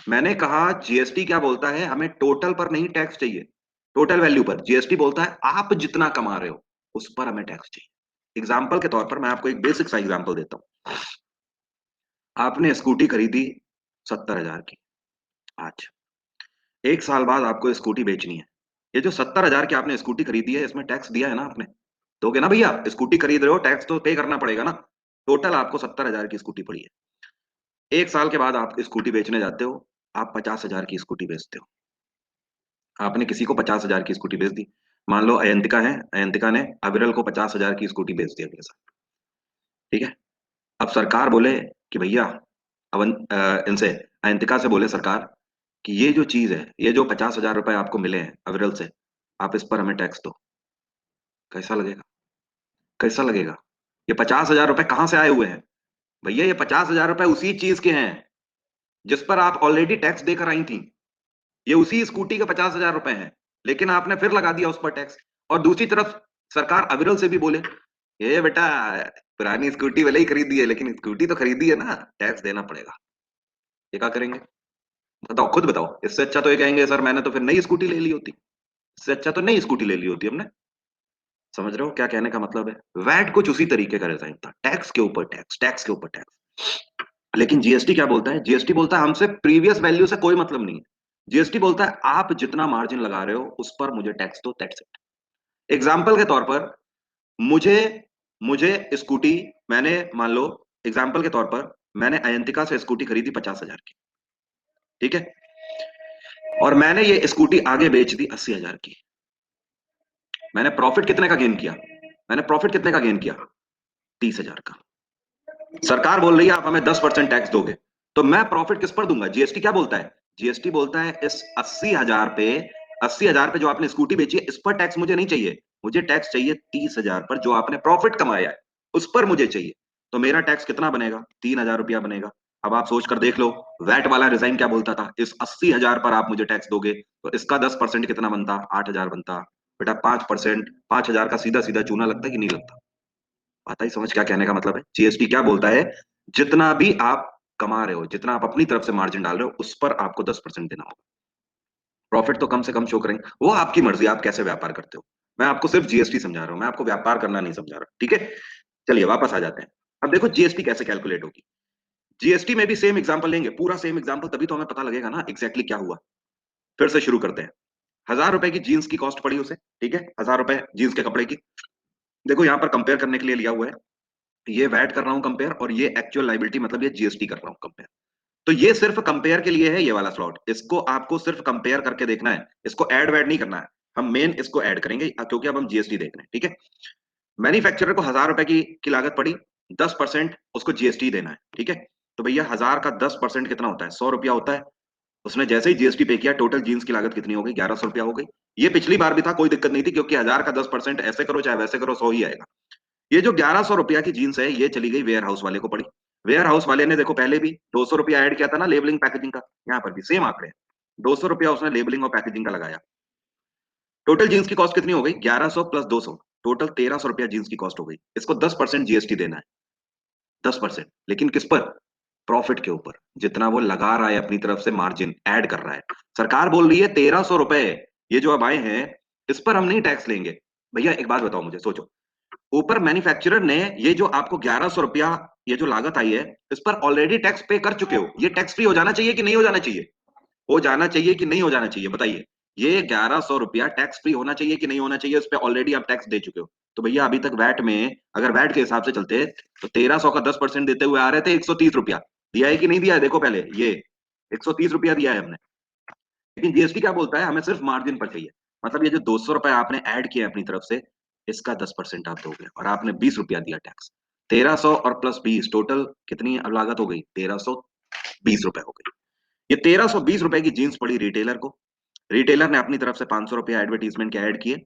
मैंने कहा जीएसटी क्या बोलता है, हमें टोटल पर नहीं टैक्स चाहिए, टोटल वैल्यू पर। जीएसटी बोलता है आप जितना कमा रहे हो उस पर हमें टैक्स चाहिए। एग्जाम्पल के तौर पर मैं आपको एक बेसिक सा एग्जाम्पल देता हूं। आपने स्कूटी खरीदी 70,000 की आज। एक साल बाद आपको स्कूटी बेचनी है। ये जो 70,000 की आपने स्कूटी खरीदी है, इसमें टैक्स दिया है ना आपने? दोगे ना भैया? स्कूटी खरीद रहे हो, टैक्स तो पे करना पड़ेगा ना। टोटल आपको 70,000 की स्कूटी पड़ी है। एक साल के बाद आप स्कूटी बेचने जाते हो, आप 50,000 की स्कूटी बेचते हो। आपने किसी को 50,000 की स्कूटी बेच दी। मान लो अयंतिका है, अयंतिका ने अविरल को 50,000 की स्कूटी बेच दी अगले साल। ठीक है, अब सरकार बोले कि भैया, इनसे, अयंतिका से बोले सरकार कि ये जो चीज है, ये जो 50,000 रुपए आपको मिले हैं अविरल से, आप इस पर हमें टैक्स दो। कैसा लगेगा? कैसा लगेगा? ये 50,000 रुपए कहाँ से आए हुए हैं? भैया ये 50,000 रुपए उसी चीज के हैं जिस पर आप ऑलरेडी टैक्स देकर आई थी। ये उसी स्कूटी के 50,000 रुपए हैं, लेकिन आपने फिर लगा दिया उस पर टैक्स। और दूसरी तरफ सरकार अविरल से भी बोले, ये बेटा, पुरानी स्कूटी भले ही खरीदी है, लेकिन स्कूटी तो खरीदी है ना, टैक्स देना पड़ेगा। ये क्या करेंगे? बताओ, खुद बताओ। इससे अच्छा तो ये कहेंगे सर मैंने तो फिर नई स्कूटी ले ली होती। इससे अच्छा तो नई स्कूटी ले ली होती हमने। समझ रहे हो क्या कहने का मतलब है? वैट कुछ उसी तरीके का डिजाइन था, टैक्स के ऊपर टैक्स, टैक्स के ऊपर टैक्स। लेकिन जीएसटी क्या बोलता है? जीएसटी बोलता है हमसे प्रीवियस वैल्यू से कोई मतलब नहीं है। जीएसटी बोलता है आप जितना मार्जिन लगा रहे हो उस पर मुझे टैक्स दो, दैट्स इट। एग्जाम्पल के तौर पर, मुझे मुझे स्कूटी, मैंने मान लो, एग्जाम्पल के तौर पर मैंने अयंतिका से स्कूटी खरीदी 50,000 की। ठीक है, और मैंने ये स्कूटी आगे बेच दी 80,000 की। मैंने प्रॉफिट कितने का गेन किया? मैंने प्रॉफिट कितने का गेन किया? 30,000 का। सरकार बोल रही है आप हमें 10% टैक्स दोगे, तो मैं प्रॉफिट किस पर दूंगा? जीएसटी क्या बोलता है? जीएसटी बोलता है इस 80,000 पे जो आपने स्कूटी बेची है, इस पर टैक्स मुझे नहीं चाहिए। मुझे टैक्स चाहिए 30,000 पर जो आपने प्रॉफिट कमाया है, उस पर मुझे चाहिए। तो मेरा टैक्स कितना बनेगा? 3,000 रुपया बनेगा। अब आप सोच कर देख लो, वैट वाला डिजाइन क्या बोलता था? इस 80,000 पर आप मुझे टैक्स दोगे तो इसका 10% कितना बनता? 8,000 बनता। बेटा 5%, 5,000 का सीधा सीधा चूना लगता है कि नहीं लगता? आता ही समझ क्या कहने का मतलब है? जीएसटी क्या बोलता है? जितना भी आप कमा रहे हो, जितना आप अपनी तरफ से मार्जिन डाल रहे हो, उस पर आपको 10% देना होगा। प्रॉफिट तो कम से कम शो करेंगे, वो आपकी मर्जी, आप कैसे व्यापार करते हो। मैं आपको सिर्फ जीएसटी समझा रहा हूं, मैं आपको व्यापार करना नहीं समझा रहा। ठीक है, चलिए वापस आ जाते हैं। अब देखो जीएसटी कैसे कैलकुलेट होगी। जीएसटी में भी सेम एग्जांपल लेंगे, पूरा सेम एग्जांपल, तभी तो हमें पता लगेगा ना एग्जैक्टली क्या हुआ। फिर से शुरू करते हैं। 1,000 रुपए की जीन्स की कॉस्ट पड़ी उसे। ठीक है, 1,000 रुपए जीन्स के कपड़े की। देखो यहाँ पर कंपेयर करने के लिए लिया हुआ है, ये वैट कर रहा हूं कंपेयर, और ये एक्चुअल लाइबिलिटी मतलब ये जीएसटी कर रहा हूं कंपेयर। तो ये सिर्फ कंपेयर के लिए है ये वाला स्लॉट, इसको आपको सिर्फ कंपेयर करके देखना है, इसको ऐड वैड नहीं करना है। हम मेन इसको ऐड करेंगे क्योंकि अब हम जीएसटी देख रहे हैं, ठीक है। मैन्युफैक्चरर को 1,000 रुपए की लागत पड़ी, 10% उसको जीएसटी देना है, ठीक है। तो भैया 1,000 का 10% कितना होता है, 100 रुपया होता है। उसने जैसे ही जीएसटी पे किया, टोटल जीन्स की लागत कितनी हो गई, 1,100 रुपया हो गई। ये पिछली बार भी था, कोई दिक्कत नहीं थी, क्योंकि 1,000 का 10% ऐसे करो चाहे वैसे करो, 100 ही आएगा। ये जो 1,100 रुपया की जीन्स है, ये चली गई वेयर हाउस वाले को पड़ी। वेयर हाउस वाले ने देखो पहले भी 200 रुपया ऐड किया था ना लेबलिंग पैकेजिंग का, यहाँ पर भी सेम आंकड़े हैं। 200 रुपया उसने लेबलिंग और पैकेजिंग का लगाया। टोटल जीन्स की कॉस्ट कितनी हो गई, 1,100 प्लस 200, टोटल 1,300 रुपया जीन्स की कॉस्ट हो गई। इसको 10% जीएसटी देना है, 10%, लेकिन किस पर, प्रॉफिट के ऊपर, जितना वो लगा रहा है अपनी तरफ से मार्जिन ऐड कर रहा है। सरकार बोल रही है 1,300 रुपए, ये जो अब आए हैं इस पर हम नहीं टैक्स लेंगे। भैया एक बात बताओ मुझे, सोचो, ऊपर मैन्युफैक्चरर ने ये जो आपको 1,100 रुपया ये जो लागत आई है, इस पर ऑलरेडी टैक्स पे कर चुके हो। ये टैक्स फ्री हो जाना चाहिए कि नहीं हो जाना चाहिए, हो जाना चाहिए कि नहीं हो जाना चाहिए, बताइए। ये 1,100 रुपया टैक्स फ्री होना चाहिए कि नहीं होना चाहिए, उस पर ऑलरेडी आप टैक्स दे चुके हो। तो भैया अभी तक वैट में, अगर वैट के हिसाब से चलते तो 1,300 का 10% देते हुए आ रहे थे 130 रुपया। दिया है कि नहीं दिया है, देखो पहले ये 130 रुपया दिया है हमने। लेकिन जीएसटी क्या बोलता है, हमें सिर्फ मार्जिन पर चाहिए। मतलब ये जो 200 रुपए आपने ऐड किया अपनी तरफ से, इसका 10% आप दोगे, और आपने 20 रुपया दिया टैक्स। 1,300 और प्लस 20, टोटल कितनी अब लागत हो गई, 1,320 रुपए हो गई। ये 1,320 रुपए की जीन्स पड़ी रिटेलर को। रिटेलर ने अपनी तरफ से 500 रुपया एडवर्टीजमेंट के ऐड किए।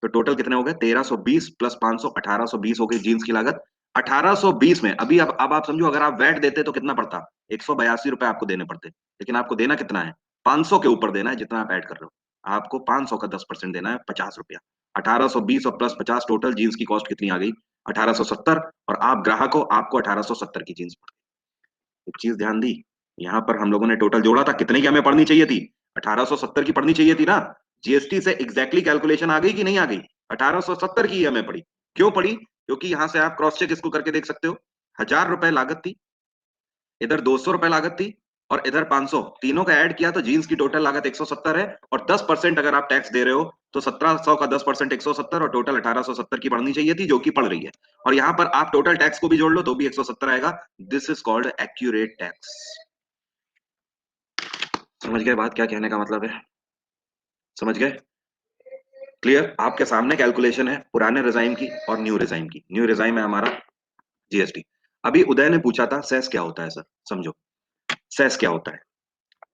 तो टोटल कितने हो गए, 1,320 प्लस 500, 1,820 हो गई जीन्स की लागत। 1,820 में अभी अब आप समझो, अगर आप वैट देते तो कितना पड़ता, 182 रुपए आपको देने पड़ते। लेकिन आपको देना कितना है, 500 के ऊपर देना है, जितना आप ऐड कर रहे हो। आपको 500 का 10% देना है, 50 रुपया। 1,820 और प्लस 50, टोटल जीन्स की कॉस्ट कितनी आ गई, 1,870। और आप ग्राहक हो, आपको 1,870 की जीन्स पड़ गई। एक चीज ध्यान दी, यहाँ पर हम लोगों ने टोटल जोड़ा था, कितने की हमें पड़नी चाहिए थी, 1,870 की पड़नी चाहिए थी ना। जीएसटी से एग्जैक्टली कैलकुलेशन आ गई कि नहीं आ गई, 1,870 की हमें पड़ी। क्यों पड़ी, क्योंकि यहां से आप क्रॉस चेक इसको करके देख सकते हो। 1,000 रुपए लागत थी, इधर 200 रुपए लागत थी, और इधर 500, तीनों का ऐड किया तो जीन्स की टोटल लागत 170 है। और 10% अगर आप टैक्स दे रहे हो, तो 1,700 का 10% 170, और टोटल 1,870 की पड़नी चाहिए थी, जो कि पड़ रही है। और यहाँ पर आप टोटल टैक्स को भी जोड़ लो तो भी 170 आएगा। This is called accurate tax. समझ गए बात क्या कहने का मतलब है, समझ गए, क्लियर। आपके सामने कैलकुलेशन है पुराने रिजाइम की और न्यू रिजाइम की। न्यू रिजाइम है हमारा जीएसटी। अभी उदय ने पूछा था सेस क्या होता है सर, समझो सेस क्या होता है।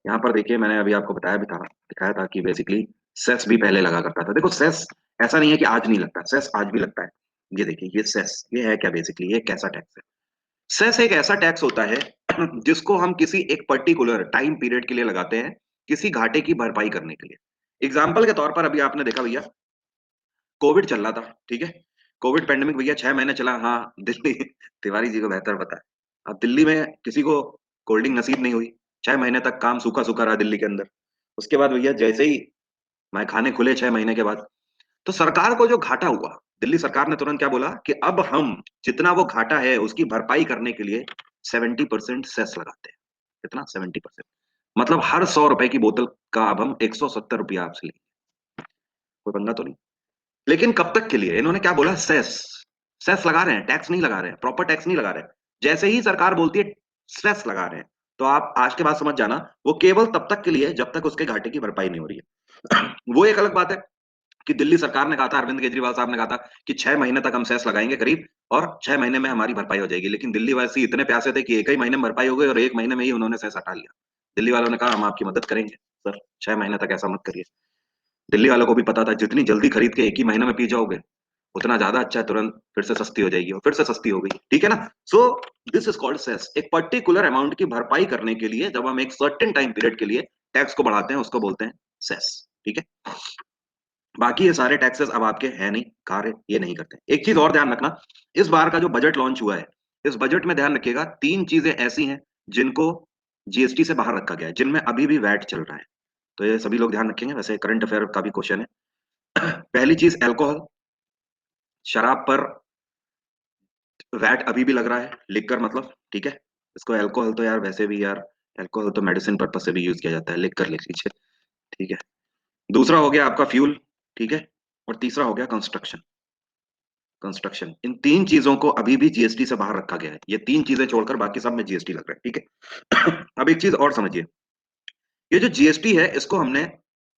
यहाँ पर देखिए, मैंने अभी आपको बताया भी था, दिखाया था कि बेसिकली सेस भी पहले लगा करता था। देखो सेस ऐसा नहीं है कि आज नहीं लगता, सेस आज भी लगता है। ये देखिए, ये सेस ये है क्या, बेसिकली ये कैसा टैक्स है। सेस एक ऐसा टैक्स होता है जिसको हम किसी एक पर्टिकुलर टाइम पीरियड के लिए लगाते हैं, किसी घाटे की भरपाई करने के लिए। एग्जाम्पल के तौर पर अभी आपने देखा भैया, कोविड चल रहा था, ठीक है। कोविड पेंडेमिक भैया 6 महीने चला, हाँ दिल्ली तिवारी जी को बेहतर पता है। अब दिल्ली में किसी को कोल्ड ड्रिंक नसीब नहीं हुई, 6 महीने तक काम सूखा सूखा रहा दिल्ली के अंदर। उसके बाद भैया जैसे ही मैं खाने खुले 6 महीने के बाद, तो सरकार को जो घाटा हुआ, दिल्ली सरकार ने तुरंत क्या बोला कि अब हम जितना वो घाटा है उसकी भरपाई करने के लिए 70% सेस लगाते हैं। कितना, 70%। मतलब हर 100 रुपए की बोतल का अब हम 170 रुपया आपसे लेंगे। कोई पंगा तो नहीं। लेकिन कब तक के लिए, इन्होंने क्या बोला, सेस। सेस लगा रहे हैं, टैक्स नहीं लगा रहे हैं, प्रॉपर टैक्स नहीं लगा रहे हैं। जैसे ही सरकार बोलती है सेस लगा रहे हैं, तो आप आज के बाद समझ जाना, वो केवल तब तक के लिए जब तक उसके घाटे की भरपाई नहीं हो रही है। वो एक अलग बात है कि दिल्ली सरकार ने कहा था, अरविंद केजरीवाल साहब ने कहा था कि 6 महीने तक हम सेस लगाएंगे करीब, और 6 महीने में हमारी भरपाई हो जाएगी। लेकिन दिल्ली वासी इतने प्यासे थे कि एक ही महीने में भरपाई हो गई, और 1 महीने में ही उन्होंने सेस हटा लिया। दिल्ली वालों ने कहा हम आपकी मदद करेंगे सर, 6 महीने तक ऐसा मत करिए। दिल्ली वालों को भी पता था जितनी जल्दी खरीद के एक ही महीने में पी जाओगे उतना ज्यादा अच्छा है, तुरंत फिर से सस्ती हो जाएगी, और फिर से सस्ती हो गई, ठीक है ना। So this is called cess. एक पर्टिकुलर अमाउंट की भरपाई करने के लिए जब हम एक सर्टेन टाइम पीरियड के लिए टैक्स को बढ़ाते हैं, उसको बोलते हैं सेस, ठीक है। बाकी ये सारे टैक्सेस अब आपके हैं नहीं, कार्य ये नहीं करते। एक चीज और ध्यान रखना, इस बार का जो बजट लॉन्च हुआ है, इस बजट में ध्यान रखिएगा, 3 चीजें ऐसी हैं जिनको जीएसटी से बाहर रखा गया है, जिनमें अभी भी वैट चल रहा है। तो ये सभी लोग ध्यान रखेंगे, वैसे करंट अफेयर का भी क्वेश्चन है। पहली चीज अल्कोहल, शराब पर वैट अभी भी लग रहा है, लिख कर मतलब, ठीक है। इसको अल्कोहल तो यार वैसे भी यार, अल्कोहल तो मेडिसिन पर्पज से भी यूज किया जाता है, लिख कर लिख लीजिए, ठीक है। दूसरा हो गया आपका फ्यूल, ठीक है। और तीसरा हो गया कंस्ट्रक्शन। कंस्ट्रक्शन, इन तीन चीजों को अभी भी जीएसटी से बाहर रखा गया है। ये तीन चीजें छोड़कर बाकी सब में जीएसटी लग रहा है, ठीक है। अब एक चीज और समझिए, ये जो जीएसटी है इसको हमने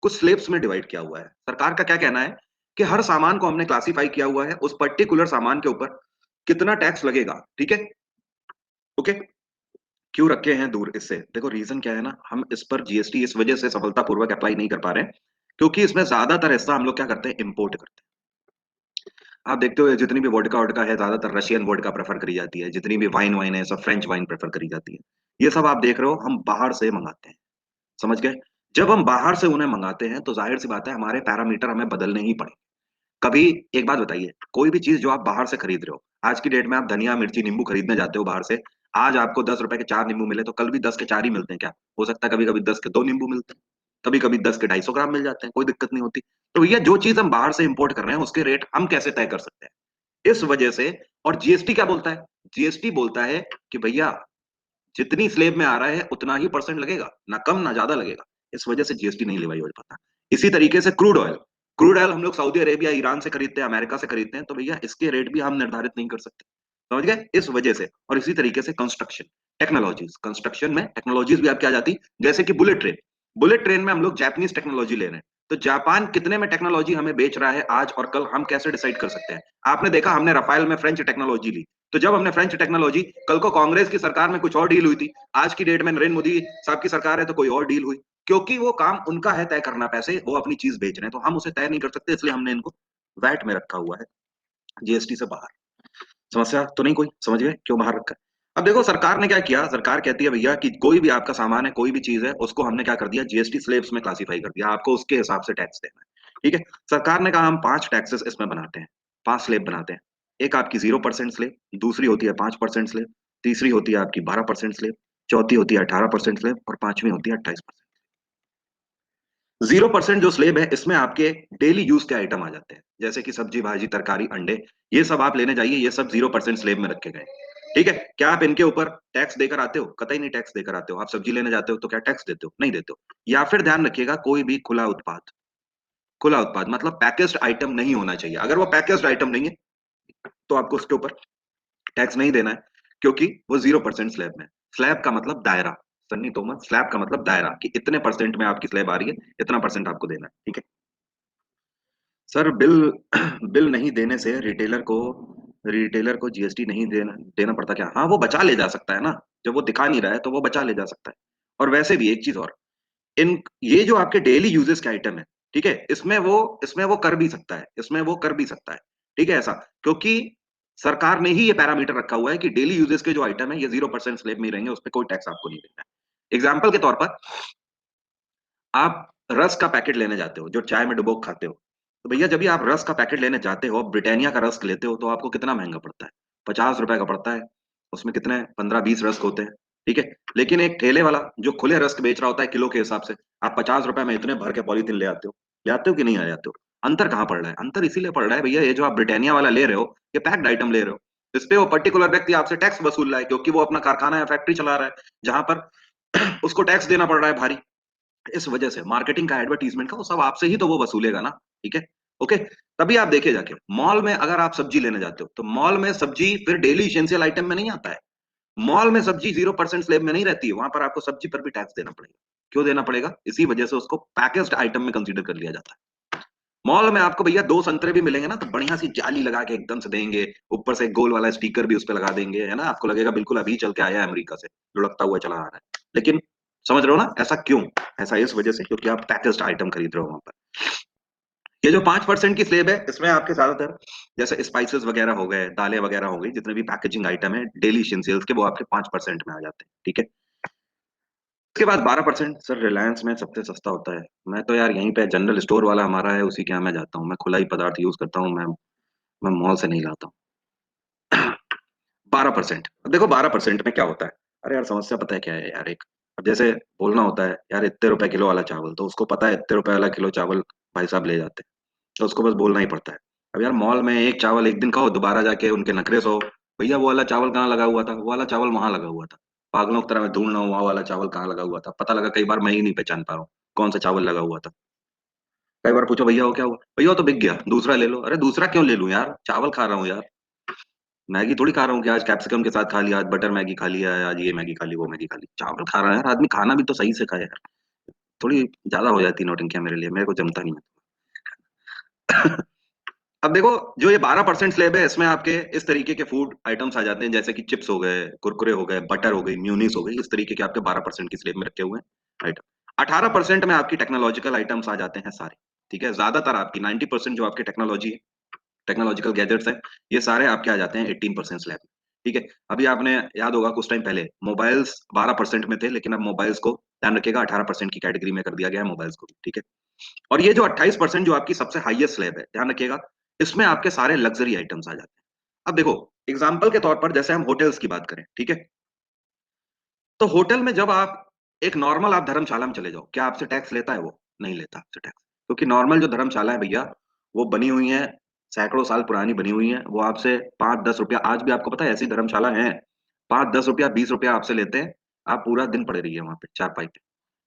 कुछ स्लेब्स में डिवाइड किया हुआ है। सरकार का क्या कहना है कि हर सामान को हमने क्लासिफाई किया हुआ है, उस पर्टिकुलर सामान के ऊपर कितना टैक्स लगेगा, ठीक है। ओके, क्यों रखे हैं दूर इससे? देखो रीजन क्या है ना, हम इस पर जीएसटी इस वजह से सफलतापूर्वक अप्लाई नहीं कर पा रहे हैं क्योंकि इसमें ज्यादातर हिस्सा हम लोग क्या करते हैं, इंपोर्ट करते हैं। आप देखते हो जितनी भी वोडका वोडका है ज्यादातर रशियन वोडका प्रेफर करी जाती है, जितनी भी वाइन वाइन है सब फ्रेंच वाइन प्रेफर करी जाती है। ये सब आप देख रहे हो हम बाहर से मंगाते हैं, समझ गए। जब हम बाहर से उन्हें मंगाते हैं तो जाहिर सी बात है हमारे पैरामीटर हमें बदलने ही पड़े। कभी एक बात बताइए, कोई भी चीज जो आप बाहर से खरीद रहे हो, आज की डेट में आप धनिया मिर्ची नींबू खरीदने जाते हो बाहर से, आज आपको 10 रुपए के 4 नींबू मिले तो कल भी 10 के 4 ही मिलते हैं क्या? हो सकता है कभी कभी 10 के 2 नींबू मिलते हैं, कभी कभी 10 के 250 ग्राम मिल जाते हैं, कोई दिक्कत नहीं होती। तो भैया जो चीज हम बाहर से इंपोर्ट कर रहे हैं उसके रेट हम कैसे तय कर सकते हैं? इस वजह से। और जीएसटी क्या बोलता है? जीएसटी बोलता है कि भैया जितनी स्लेब में आ रहा है उतना ही परसेंट लगेगा, ना कम ना ज्यादा लगेगा। इस वजह से जीएसटी नहीं लेवाई हो पाता। इसी तरीके से क्रूड ऑयल, क्रूड ऑयल हम लोग सऊदी अरेबिया ईरान से खरीदते हैं, अमेरिका से खरीदते हैं, तो भैया इसके रेट भी हम निर्धारित नहीं कर सकते, समझ गए, इस वजह से। और इसी तरीके से कंस्ट्रक्शन टेक्नोलॉजीज, कंस्ट्रक्शन में टेक्नोलॉजीज भी आपकी आ जाती, जैसे कि बुलेट ट्रेन। बुलेट ट्रेन में हम लोग जापानीज टेक्नोलॉजी ले रहे हैं, तो जापान कितने में टेक्नोलॉजी हमें बेच रहा है आज और कल, हम कैसे डिसाइड कर सकते हैं? आपने देखा हमने रफाल में फ्रेंच टेक्नोलॉजी ली, तो जब हमने फ्रेंच टेक्नोलॉजी, कल को कांग्रेस की सरकार में कुछ और डील हुई थी, आज की डेट में नरेंद्र मोदी साहब की सरकार है तो कोई और डील हुई, क्योंकि वो काम उनका है तय करना पैसे, वो अपनी चीज बेच रहे हैं, तो हम उसे तय नहीं कर सकते, इसलिए हमने इनको वैट में रखा हुआ है, जीएसटी से बाहर। समस्या तो नहीं कोई, समझ गए क्यों बाहर रखा है? अब देखो सरकार ने क्या किया, सरकार कहती है भैया कि कोई भी आपका सामान है, कोई भी चीज है, उसको हमने क्या कर दिया, जीएसटी स्लेब्स में क्लासिफाई कर दिया, आपको उसके हिसाब से टैक्स देना है, ठीक है। सरकार ने कहा हम 5 टैक्सेस इसमें बनाते हैं, 5 स्लेब बनाते हैं। एक आपकी 0% स्लेब, दूसरी होती है 5% स्लेब, तीसरी होती है आपकी 12% स्लेब, चौथी होती है 18% स्लेब और पांचवी होती है 28%। 0% जो स्लेब है इसमें आपके डेली यूज के आइटम आ जाते हैं, जैसे कि सब्जी भाजी तरकारी अंडे, ये सब आप लेने जाइए, ये सब 0% स्लेब में रखे गए, ठीक है। क्या आप इनके ऊपर टैक्स देकर आते हो? कतई नहीं टैक्स देकर आते हो। आप सब्जी लेने जाते हो तो क्या टैक्स देते हो? नहीं देते हो। या फिर ध्यान रखिएगा, कोई भी खुला उत्पाद मतलब पैकेज्ड आइटम नहीं होना चाहिए। अगर वो पैकेज्ड आइटम नहीं है तो आपको उसके ऊपर टैक्स नहीं देना है, क्योंकि वो 0% स्लैब में। स्लैब का मतलब दायरा, सन्नी तोमर, स्लैब का मतलब दायरा, कि इतने परसेंट में आपकी स्लैब आ रही है, इतना परसेंट आपको देना है, ठीक है। सर बिल बिल नहीं देने से रिटेलर को जीएसटी नहीं देना देना पड़ता क्या? हाँ, वो बचा ले जा सकता है ना, जब वो दिखा नहीं रहा है तो वो बचा ले जा सकता है। और वैसे भी एक चीज और, इन ये जो आपके डेली यूजेस के आइटम है, ठीक है, इसमें वो कर भी सकता है, इसमें वो कर भी सकता है, ठीक है, ऐसा, क्योंकि सरकार ने ही ये पैरामीटर रखा हुआ है कि डेली यूजेस के जो आइटम है ये 0% स्लेब में ही रहेंगे, उस पर कोई टैक्स आपको नहीं देना है। एग्जाम्पल के तौर पर, आप रस का पैकेट लेने जाते हो जो चाय में डुबो के खाते हो, तो भैया जब भी आप रस का पैकेट लेने जाते हो, ब्रिटानिया का रस्क लेते हो, तो आपको कितना महंगा पड़ता है? 50 रुपए का पड़ता है। उसमें कितने 15-20 रस्क होते हैं, ठीक है। लेकिन एक ठेले वाला जो खुले रस्क बेच रहा होता है किलो के हिसाब से, आप 50 रुपए में इतने भर के पॉलीथीन ले आते हो कि नहीं आ जाते हो? अंतर कहाँ पड़ रहा है? अंतर इसीलिए पड़ रहा है भैया, ये जो आप ब्रिटानिया वाला ले रहे हो, ये पैक्ड आइटम ले रहे हो, इस पे वो पर्टिकुलर व्यक्ति आपसे टैक्स वसूल रहा है, क्योंकि वो अपना कारखाना या फैक्ट्री चला रहा है, जहां पर उसको टैक्स देना पड़ रहा है भारी। इस वजह से मार्केटिंग का, एडवर्टीजमेंट का, वो सब आपसे ही तो वो वसूलेगा ना, ठीक है। ओके, तभी आप देखे जाके मॉल में अगर आप सब्जी लेने जाते हो, तो मॉल में सब्जी फिर डेली इसेंशियल आइटम में नहीं आता है। मॉल में सब्जी 0% स्लेब में नहीं रहती है, वहां पर आपको सब्जी पर भी टैक्स देना पड़ेगा। क्यों देना पड़ेगा? इसी वजह से उसको पैकेज्ड आइटम में कंसीडर कर लिया जाता है। मॉल में आपको भैया 2 संतरे भी मिलेंगे ना, तो बढ़िया सी जाली लगा के एकदम से देंगे, ऊपर से एक गोल वाला स्टिकर भी उस पर लगा देंगे, है ना, आपको लगेगा बिल्कुल अभी चल के आया है अमेरिका से, लुढ़कता हुआ चला आ रहा है। लेकिन समझ रहे हो ना, ऐसा क्यों? ऐसा इस वजह से क्योंकि आप पैकेज्ड आइटम खरीद रहे हो वहां पर। ये जो 5% की स्लेब है, इसमें आपके ज्यादातर जैसे स्पाइसेस वगैरह हो गए, दालें वगैरह हो गई, जितने भी पैकेजिंग आइटम है डेली इसेंशियल्स के, वो आपके 5% में आ जाते हैं, ठीक है। इसके बाद 12%, सर रिलायंस में सबसे सस्ता होता है। मैं तो यार यहीं पे जनरल स्टोर वाला हमारा है, उसी के यहाँ मैं जाता हूँ, मैं खुला ही पदार्थ यूज करता हूँ, मैं मॉल से नहीं लाता हूँ। 12%, अब देखो 12% में क्या होता है। अरे यार समस्या पता है क्या है यार, एक, अब जैसे बोलना होता है यार इतने रुपए किलो वाला चावल, तो उसको पता है इतने रुपए वाला किलो चावल भाई साहब ले जाते हैं, तो उसको बस बोलना ही पड़ता है। अब यार मॉल में एक चावल एक दिन खाओ, दोबारा जाके उनके नखरे सो, भैया वो वाला चावल कहाँ लगा हुआ था, वो वाला चावल वहां लगा हुआ था, पागलों की तरह मैं ढूंढ रहा हूँ वहाँ वाला चावल कहाँ लगा हुआ था, पता लगा कई बार मैं ही नहीं पहचान पा रहा हूँ कौन सा चावल लगा हुआ था। कई बार पूछो भैया वो क्या हुआ, भैया वो तो बिक गया, दूसरा ले लो। अरे दूसरा क्यों ले लूं यार, चावल खा रहा हूँ यार, मैगी थोड़ी खा रहा हूँ कि आज कैप्सिकम के साथ खा लिया, आज बटर मैगी खा लिया, आज ये मैगी खा ली, वो मैगी खा ली। चावल खा रहा है यार आदमी, खाना भी तो सही से खाए यार। थोड़ी ज्यादा हो जाती नौटंकियां मेरे लिए, मेरे को जमता नहीं है। अब देखो, जो ये 12% स्लैब है, इसमें आपके इस तरीके के फूड आइटम्स आ जाते हैं, जैसे कि चिप्स हो गए, कुरकुरे हो गए, बटर हो गई, म्यूनीस हो गई, इस तरीके के आपके 12% की स्लैब में रखे हुए हैं आइटम। 18% में आपकी टेक्नोलॉजिकल आइटम्स आ जाते हैं सारे। ठीक है, ज्यादातर आपकी 90% जो आपकी टेक्नोलॉजी है, टेक्नोलॉजिकल गैजेट्स हैं, ये सारे आपके आ जाते हैं 18% स्लैब में। ठीक है, अभी आपने याद होगा कुछ टाइम पहले मोबाइल्स 12% में थे, लेकिन अब मोबाइल्स को ध्यान रखिएगा 18% की कैटेगरी में कर दिया गया है मोबाइल्स को भी। ठीक है, और ये जो 28% जो आपकी सबसे हाईएस्ट स्लैब है, ध्यान रखिएगा, इसमें आपके सारे लग्जरी आइटम्स आ जाते हैं। अब देखो, एग्जाम्पल के तौर पर जैसे हम होटल्स की बात करें, ठीक है, तो होटल में जब आप एक नॉर्मल आप धर्मशाला में चले जाओ, क्या आपसे टैक्स लेता है? वो नहीं लेता आपसे टैक्स, क्योंकि नॉर्मल जो धर्मशाला है भैया, वो बनी हुई है, सैकड़ों साल पुरानी बनी हुई है, वो आपसे 5-10 रुपया, आज भी आपको पता है ऐसी धर्मशाला है, 5-10 रुपया 20 रुपया आपसे लेते हैं। आप पूरा दिन पड़े रहिए वहां पे चारपाई पे,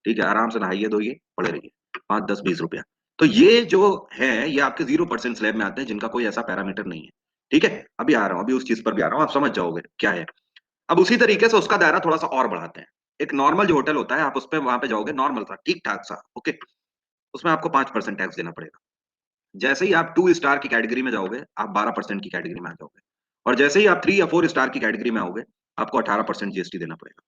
ठीक है, आराम से नहाइए धोइए पड़े रहिए, 5-10-20 रुपया। तो ये जो है, ये आपके 0% स्लैब में आते हैं, जिनका कोई ऐसा पैरामीटर नहीं है। ठीक है, अभी आ रहा हूँ, अभी उस चीज पर भी आ रहा हूँ, आप समझ जाओगे क्या है। अब उसी तरीके से उसका दायरा थोड़ा सा और बढ़ाते हैं। एक नॉर्मल जो होटल होता है, आप उस पे वहां पे जाओगे, नॉर्मल सा ठीक ठाक सा, ओके, उसमें आपको 5% टैक्स देना पड़ेगा। जैसे ही आप 2 स्टार की कैटेगरी में जाओगे, आप 12% की कैटेगरी में आ जाओगे। और जैसे ही आप 3 या 4 स्टार की कैटेगरी में आओगे, आपको 18% जीएसटी देना पड़ेगा।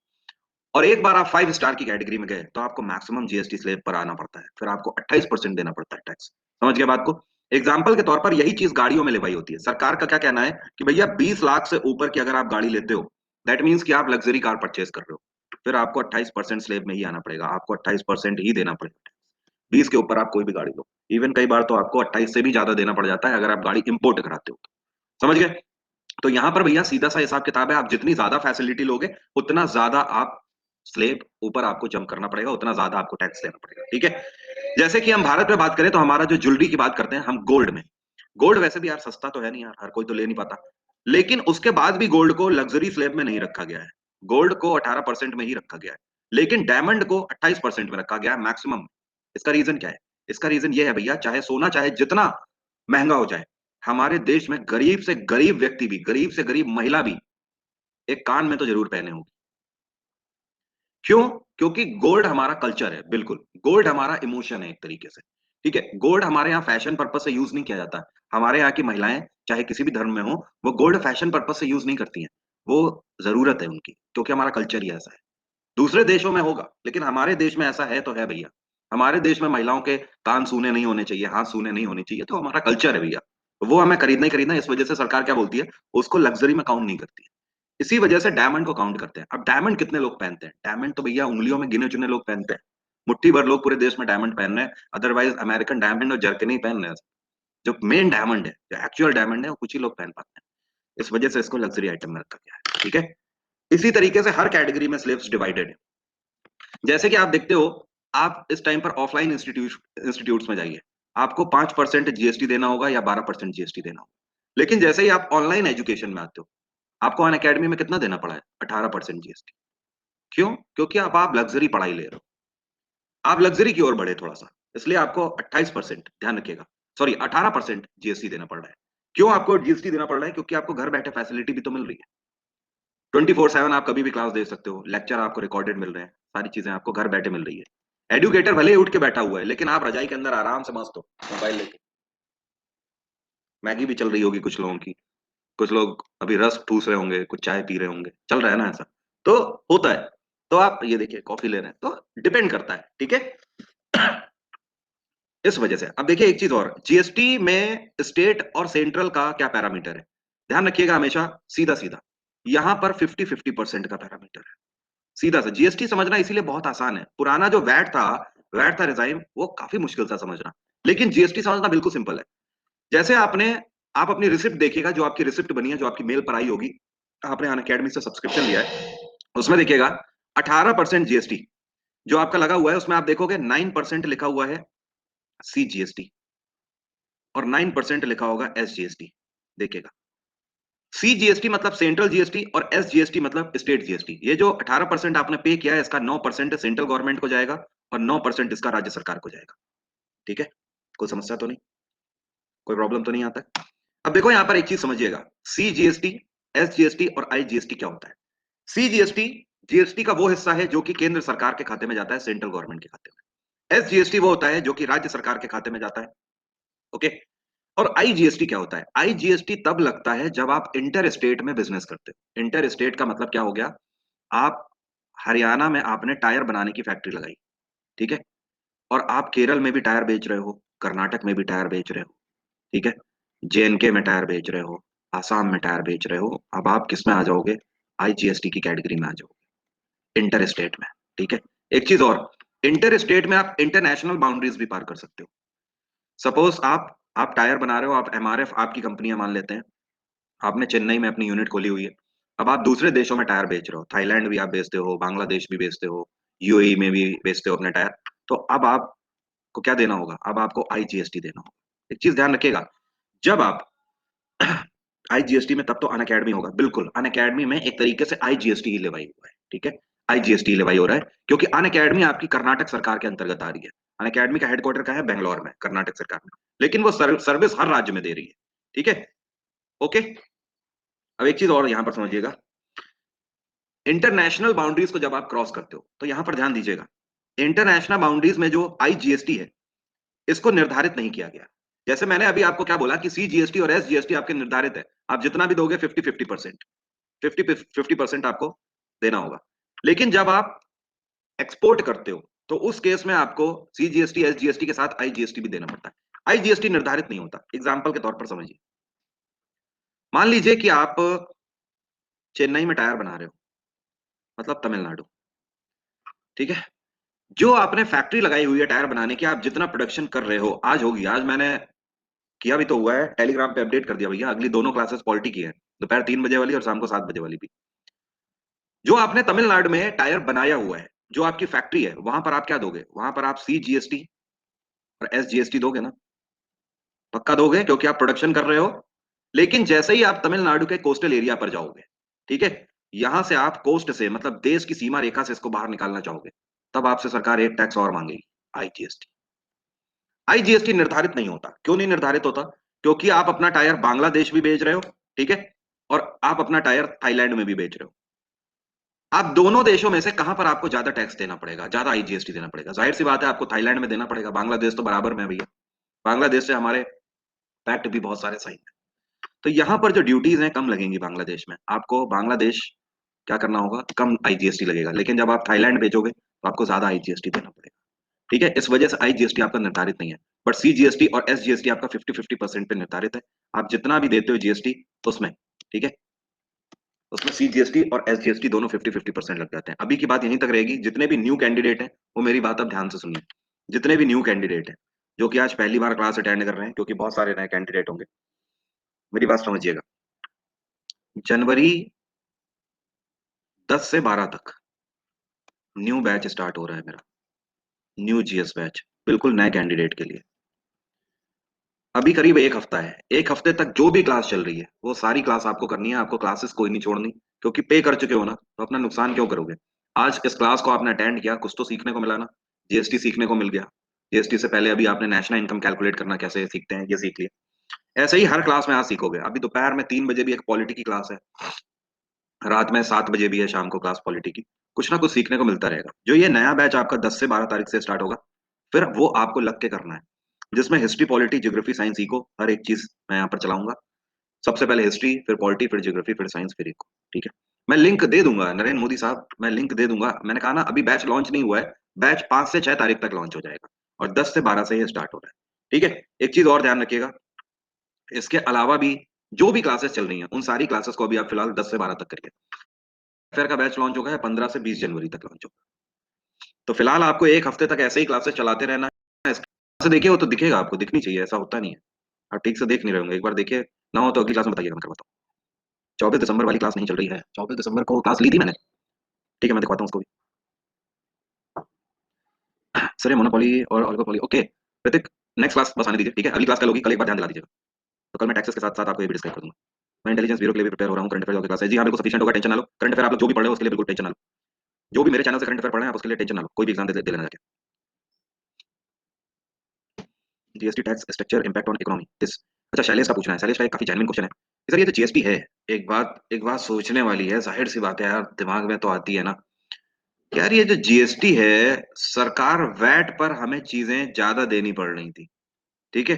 और एक बार आप 5 स्टार की कैटेगरी में गए, तो आपको मैक्सिमम जीएसटी स्लेब पर आना पड़ता है, फिर आपको 28% देना पड़ता है टैक्स। समझ गए बात को? एग्जाम्पल के तौर पर यही चीज गाड़ियों में लेवाई होती है। सरकार का क्या कहना है कि भैया 20 लाख से ऊपर की अगर आप गाड़ी लेते हो, दैट मीन्स कि आप लग्जरी कार परचेज कर रहे हो, फिर आपको 28% स्लेब में ही आना पड़ेगा, आपको 28% ही देना पड़ेगा। 20 के ऊपर आप कोई भी गाड़ी लो, इवन कई बार तो आपको 28 से भी ज्यादा देना पड़ जाता है अगर आप गाड़ी इंपोर्ट कराते हो तो। समझ गए? तो यहां पर भैया सीधा सा हिसाब किताब है, आप जितनी ज्यादा फैसिलिटी लोगे, उतना ज्यादा आप स्लेब ऊपर आपको जंप करना पड़ेगा, उतना ज्यादा आपको टैक्स देना पड़ेगा। ठीक है, जैसे कि हम भारत में बात करें, तो हमारा जो ज्वेलरी की बात करते हैं हम गोल्ड में, गोल्ड वैसे भी यार सस्ता तो है नहीं यार, हर कोई तो ले नहीं पाता, लेकिन उसके बाद भी गोल्ड को लग्जरी स्लेब में नहीं रखा गया है। गोल्ड को 18% में ही रखा गया है, लेकिन डायमंड को 28% में रखा गया है मैक्सिमम। इसका रीजन क्या है? इसका रीजन ये है भैया, चाहे सोना चाहे जितना महंगा हो जाए, हमारे देश में गरीब से गरीब व्यक्ति भी, गरीब से गरीब महिला भी एक कान में तो जरूर पहने होगी। क्यों? क्योंकि गोल्ड हमारा कल्चर है, बिल्कुल गोल्ड हमारा इमोशन है एक तरीके से। ठीक है, गोल्ड हमारे यहाँ फैशन पर्पज से यूज नहीं किया जाता। हमारे यहाँ की महिलाएं चाहे किसी भी धर्म में हो, वो गोल्ड फैशन पर्पज से यूज नहीं करती हैं, वो जरूरत है उनकी, क्योंकि हमारा कल्चर ही ऐसा है। दूसरे देशों में होगा, लेकिन हमारे देश में ऐसा है तो है भैया। हमारे देश में महिलाओं के कान सूने नहीं होने चाहिए, हाथ सूने नहीं होने चाहिए, तो हमारा कल्चर है भैया। तो वो हमें खरीदना ही खरीदना है, इस वजह से सरकार क्या बोलती है, उसको लग्जरी में काउंट नहीं करती है। इसी वजह से डायमंड को काउंट करते हैं। अब डायमंड कितने लोग पहनते हैं? डायमंड तो भैया उंगलियों में गिने चुने लोग पहनते हैं। मुट्ठी भर लोग पूरे देश में डायमंड पहन रहे हैं, अदरवाइज अमेरिकन डायमंड और जर्किन ही पहन रहे हैं। जो मेन डायमंड है, जो एक्चुअल डायमंड है, वो कुछ ही लोग पहन पाते हैं। इस वजह से इसको लग्जरी आइटम में रखा गया है। ठीक है, इसी तरीके से हर कैटेगरी में स्लेब्स डिवाइडेड है। जैसे कि आप देखते हो, आप इस टाइम पर ऑफलाइन इंस्टीट्यूट्स में जाइए, आपको 5% जीएसटी देना होगा या 12% जीएसटी देना होगा। लेकिन जैसे ही आप ऑनलाइन एजुकेशन में आते हो, आपको अन अकेडमी में कितना देना पड़ा है? 18% जीएसटी। क्यों? क्योंकि अब आप लग्जरी पढ़ाई ले रहे हो, आप लग्जरी की ओर बढ़े थोड़ा सा, इसलिए आपको 28%, ध्यान रखिएगा, सॉरी 18% जीएसटी देना पड़ रहा है। क्यों आपको जीएसटी देना पड़ रहा है? क्योंकि आपको घर बैठे फैसिलिटी भी तो मिल रही है। 24/7 आप कभी भी क्लास दे सकते हो, लेक्चर आपको रिकॉर्डेड मिल रहे हैं, सारी चीजें आपको घर बैठे मिल रही है। एडुकेटर भले ही उठ के बैठा हुआ है, लेकिन आप रजाई के अंदर आराम से मस्त हो, मोबाइल लेके। मैगी भी चल रही होगी कुछ लोगों की, कुछ लोग अभी रस ठूस रहे होंगे, कुछ चाय पी रहे होंगे, चल रहा है ना ऐसा, तो होता है। तो आप ये देखिए कॉफी ले रहे हैं, तो डिपेंड करता है। ठीक है, इस वजह से अब देखिए एक चीज और, जीएसटी में स्टेट और सेंट्रल का क्या पैरामीटर है, ध्यान रखिएगा हमेशा, सीधा सीधा यहां पर 50-50% का पैरामीटर है। सीधा सा जीएसटी समझना इसीलिए बहुत आसान है। पुराना जो वैट था रिजाइम, वो काफी मुश्किल था समझना, लेकिन जीएसटी समझना बिल्कुल सिंपल है। जैसे आप अपनी रिसिप्ट देखिएगा, जो आपकी रिसिप्ट बनी है, जो आपकी मेल पर आई होगी, आपने अन अकेडमी से सब्सक्रिप्शन लिया है, उसमें देखिएगा 18% जीएसटी जो आपका लगा हुआ है, उसमें आप देखोगे 9% लिखा हुआ है सीजीएसटी, और 9% लिखा होगा एसजीएसटी। देखिएगा, सीजीएसटी मतलब सेंट्रल जीएसटी और एसजीएसटी मतलब स्टेट जीएसटी। ये जो 18% आपने पे किया है, इसका 9% सेंट्रल गवर्नमेंट को जाएगा और 9% इसका राज्य सरकार को जाएगा। ठीक है, कोई समस्या तो नहीं, कोई प्रॉब्लम तो नहीं आता? अब देखो यहां पर एक चीज समझिएगा, सीजीएसटी, एसजीएसटी और आईजीएसटी क्या होता है। सीजीएसटी, जीएसटी का वो हिस्सा है जो कि केंद्र सरकार के खाते में जाता है, सेंट्रल गवर्नमेंट के खाते में। एसजीएसटी वो होता है जो कि राज्य सरकार के खाते में जाता है। ओके। और आईजीएसटी क्या होता है? आईजीएसटी तब लगता है जब आप इंटर स्टेट में बिजनेस करते हो। इंटर स्टेट का मतलब क्या हो गया? आप हरियाणा में आपने टायर बनाने की फैक्ट्री लगाई, ठीक है, और आप केरल में भी टायर बेच रहे हो, कर्नाटक में भी टायर बेच रहे हो, ठीक है, जेएनके में टायर बेच रहे हो, आसाम में टायर बेच रहे हो, अब आप किस में आ जाओगे? आईजीएसटी की कैटेगरी में आ जाओगे, इंटर स्टेट में। ठीक है। एक चीज और, इंटर स्टेट में आप इंटरनेशनल बाउंड्रीज भी पार कर सकते हो। सपोज आप टायर बना रहे हो, आप एमआरएफ आपकी कंपनियां मान लेते हैं, आपने चेन्नई में अपनी यूनिट खोली हुई है। अब आप दूसरे देशों में टायर बेच रहे हो, थाईलैंड भी आप बेचते हो, बांग्लादेश भी बेचते हो, यूएई में भी बेचते हो अपने टायर। तो अब आपको क्या देना होगा? अब आपको आईजीएसटी देना होगा। एक चीज ध्यान रखिएगा, जब आप आईजीएसटी में, तब तो अन अकेडमी होगा, बिल्कुल अन अकेडमी में एक तरीके से आईजीएसटी ही लेवाई हुआ है, ठीक है, आईजीएसटी लेवाई हो रहा है, क्योंकि अन अकेडमी आपकी कर्नाटक सरकार के अंतर्गत आ रही है। अन अकेडमी का हेडक्वार्टर का है बेंगलोर में, कर्नाटक सरकार में, लेकिन वो सर्विस हर राज्य में दे रही है। ठीक है। ओके। अब एक चीज और यहां पर समझिएगा, इंटरनेशनल बाउंड्रीज को जब आप क्रॉस करते हो तो यहां पर ध्यान दीजिएगा, इंटरनेशनल बाउंड्रीज में जो आईजीएसटी है, इसको निर्धारित नहीं किया गया। जैसे मैंने अभी आपको क्या बोला कि सीजीएसटी और एसजीएसटी आपके निर्धारित है, आप जितना भी दोगे 50-50%, 50-50% आपको देना होगा। लेकिन जब आप एक्सपोर्ट करते हो तो उस केस में आपको सीजीएसटी एसजीएसटी के साथ आईजीएसटी भी देना पड़ता है। आईजीएसटी निर्धारित नहीं होता। एग्जाम्पल के तौर पर समझिए, मान लीजिए कि आप चेन्नई में टायर बना रहे हो, मतलब तमिलनाडु, ठीक है, जो आपने फैक्ट्री लगाई हुई है टायर बनाने की, आप जितना प्रोडक्शन कर रहे हो, आज होगी, आज मैंने किया भी तो हुआ है, टेलीग्राम पे अपडेट कर दिया भैया, अगली दोनों क्लासेस पॉलिटी की है, दोपहर 3 बजे वाली और शाम को 7 बजे वाली भी। जो आपने तमिलनाडु में टायर बनाया हुआ है, जो आपकी फैक्ट्री है, वहां पर आप क्या दोगे? वहां पर आप सी जीएसटी और एस जीएसटी दोगे ना? पक्का दोगे, क्योंकि आप प्रोडक्शन कर रहे हो। लेकिन जैसे ही आप तमिलनाडु के कोस्टल एरिया पर जाओगे, ठीक है, यहां से आप कोस्ट से, मतलब देश की सीमा रेखा से इसको बाहर निकालना चाहोगे, तब आपसे सरकार एक टैक्स और मांगेगी, आईजीएसटी। आईजीएसटी निर्धारित नहीं होता। क्यों नहीं निर्धारित होता? क्योंकि आप अपना टायर बांग्लादेश भी बेच रहे हो, ठीक है, और आप अपना टायर थाईलैंड में भी बेच रहे हो। आप दोनों देशों में से कहां पर आपको ज्यादा टैक्स देना पड़ेगा, ज्यादा आईजीएसटी देना पड़ेगा? जाहिर सी बात है, आपको थाईलैंड में देना पड़ेगा, बांग्लादेश तो बराबर में है भैया, बांग्लादेश से हमारे पैक्ट भी बहुत सारे साइन है। तो यहाँ पर जो ड्यूटीज हैं कम लगेंगी बांग्लादेश में, आपको बांग्लादेश क्या करना होगा, कम आईजीएसटी लगेगा। लेकिन जब आप थाईलैंड बेचोगे तो आपको ज्यादा आईजीएसटी देना पड़ेगा। ठीक है, इस वजह से आईजीएसटी आपका निर्धारित नहीं है, बट सीजीएसटी और एसजीएसटी आपका 50-50% पे निर्धारित है। आप जितना भी देते हो जीएसटी उसमें, ठीक है, उसमें सीजीएसटी और एसजीएसटी दोनों 50-50% लग जाते हैं। अभी की बात यहीं तक रहेगी। जितने भी न्यू कैंडिडेट हैं वो मेरी बात अब ध्यान से सुनिए। जितने भी न्यू कैंडिडेट हैं जो कि आज पहली बार क्लास अटेंड कर रहे हैं, क्योंकि बहुत सारे नए कैंडिडेट होंगे, मेरी बात समझिएगा। जनवरी 10 से 12 तक न्यू बैच स्टार्ट हो रहा है मेरा, न्यू जीएस बैच, बिल्कुल नए कैंडिडेट के लिए। अभी करीब एक हफ्ता है, एक हफ्ते तक जो भी क्लास चल रही है वो सारी क्लास आपको करनी है। आपको क्लासेस कोई नहीं छोड़नी, क्योंकि पे कर चुके हो ना, तो अपना नुकसान क्यों करोगे? आज इस क्लास को आपने अटेंड किया, कुछ तो सीखने को मिला ना, जीएसटी सीखने को मिल गया। जीएसटी से पहले अभी आपने नेशनल इनकम कैलकुलेट करना कैसे सीखते हैं ये सीख लिया। ऐसे ही हर क्लास में आज सीखोगे। अभी दोपहर में 3 बजे भी एक पॉलिटी की क्लास है, रात में 7 बजे भी है शाम को क्लास पॉलिटी की। कुछ ना कुछ सीखने को मिलता रहेगा। जो ये नया बैच आपका 10 से 12 तारीख से स्टार्ट होगा, फिर वो आपको लग के करना है, जिसमें हिस्ट्री, पॉलिटी, ज्योग्राफी, साइंस सीखो। हर एक चीज मैं यहाँ पर चलाऊंगा। सबसे पहले हिस्ट्री, फिर पॉलिटी, फिर ज्योग्राफी, फिर साइंस, फिर इको। ठीक है, मैं लिंक दे दूंगा नरेंद्र मोदी साहब, मैं लिंक दे दूंगा। मैंने कहा ना, अभी बैच लॉन्च नहीं हुआ है, बैच 5 से 6 तारीख तक लॉन्च हो जाएगा, और 10 से 12 से ये स्टार्ट हो रहा है। ठीक है। एक चीज और ध्यान रखिएगा, इसके अलावा भी जो भी क्लासेस चल रही हैं उन सारी क्लासेस को अभी आप फिलहाल 10 से 12 तक करिए। फेयर का बैच लॉन्च होगा है 15 से 20 जनवरी तक लॉन्च होगा। तो फिलहाल आपको एक हफ्ते तक ऐसे ही क्लासेस चलाते रहना है। से देखिए, वो तो दिखेगा, आपको दिखनी चाहिए, ऐसा होता नहीं है। आप ठीक से देख नहीं रहे होंगे, एक बार देखिए, ना हो तो अगली क्लास में बताइएगा, मैं करवाता हूँ। 24 दिसंबर वाली क्लास नहीं चल रही है, 24 दिसंबर को क्लास ली थी मैंने। ठीक है, मैं दिखवाता हूँ उसको भी। सर ये मोनोपोली और ऑलिगोपोली, ओके प्रतीक, नेक्स्ट क्लास बस आने दीजिए, ठीक है, अगली क्लास कल होगी, कल एक बार ध्यान दिला दीजिएगा। तो कल मैं टैक्सेस के साथ साथ आपको ये भी डिस्कस कर दूंगा। मैं इंटेलिजेंस ब्यूरो के लिए भी प्रिपेयर हो रहा हूँ, करंट अफेयर की क्लास है जी, हाँ बिल्कुल सफिशिएंट होगा, टेंशन ना लो। करंट अफेयर आप लोग जो भी पढ़ रहे हो उसके लिए बिल्कुल टेंशन ना लो। जो भी मेरे चैनल से करंट अफेयर पढ़ रहे हैं आप उसके लिए टेंशन ना लो, कोई भी एग्जाम दे लेना जाके। GST tax structure impact on economy this. अच्छा, शैलेश का पूछना है, शैलेश का एक काफी जेन्युइन क्वेश्चन है कि सर ये जो जीएसटी है, एक बात सोचने वाली है, जाहिर सी बात है यार, दिमाग में तो आती है ना कि यार ये जो जीएसटी है, सरकार वैट पर हमें चीजें ज्यादा देनी पड़ रही थी, ठीक है।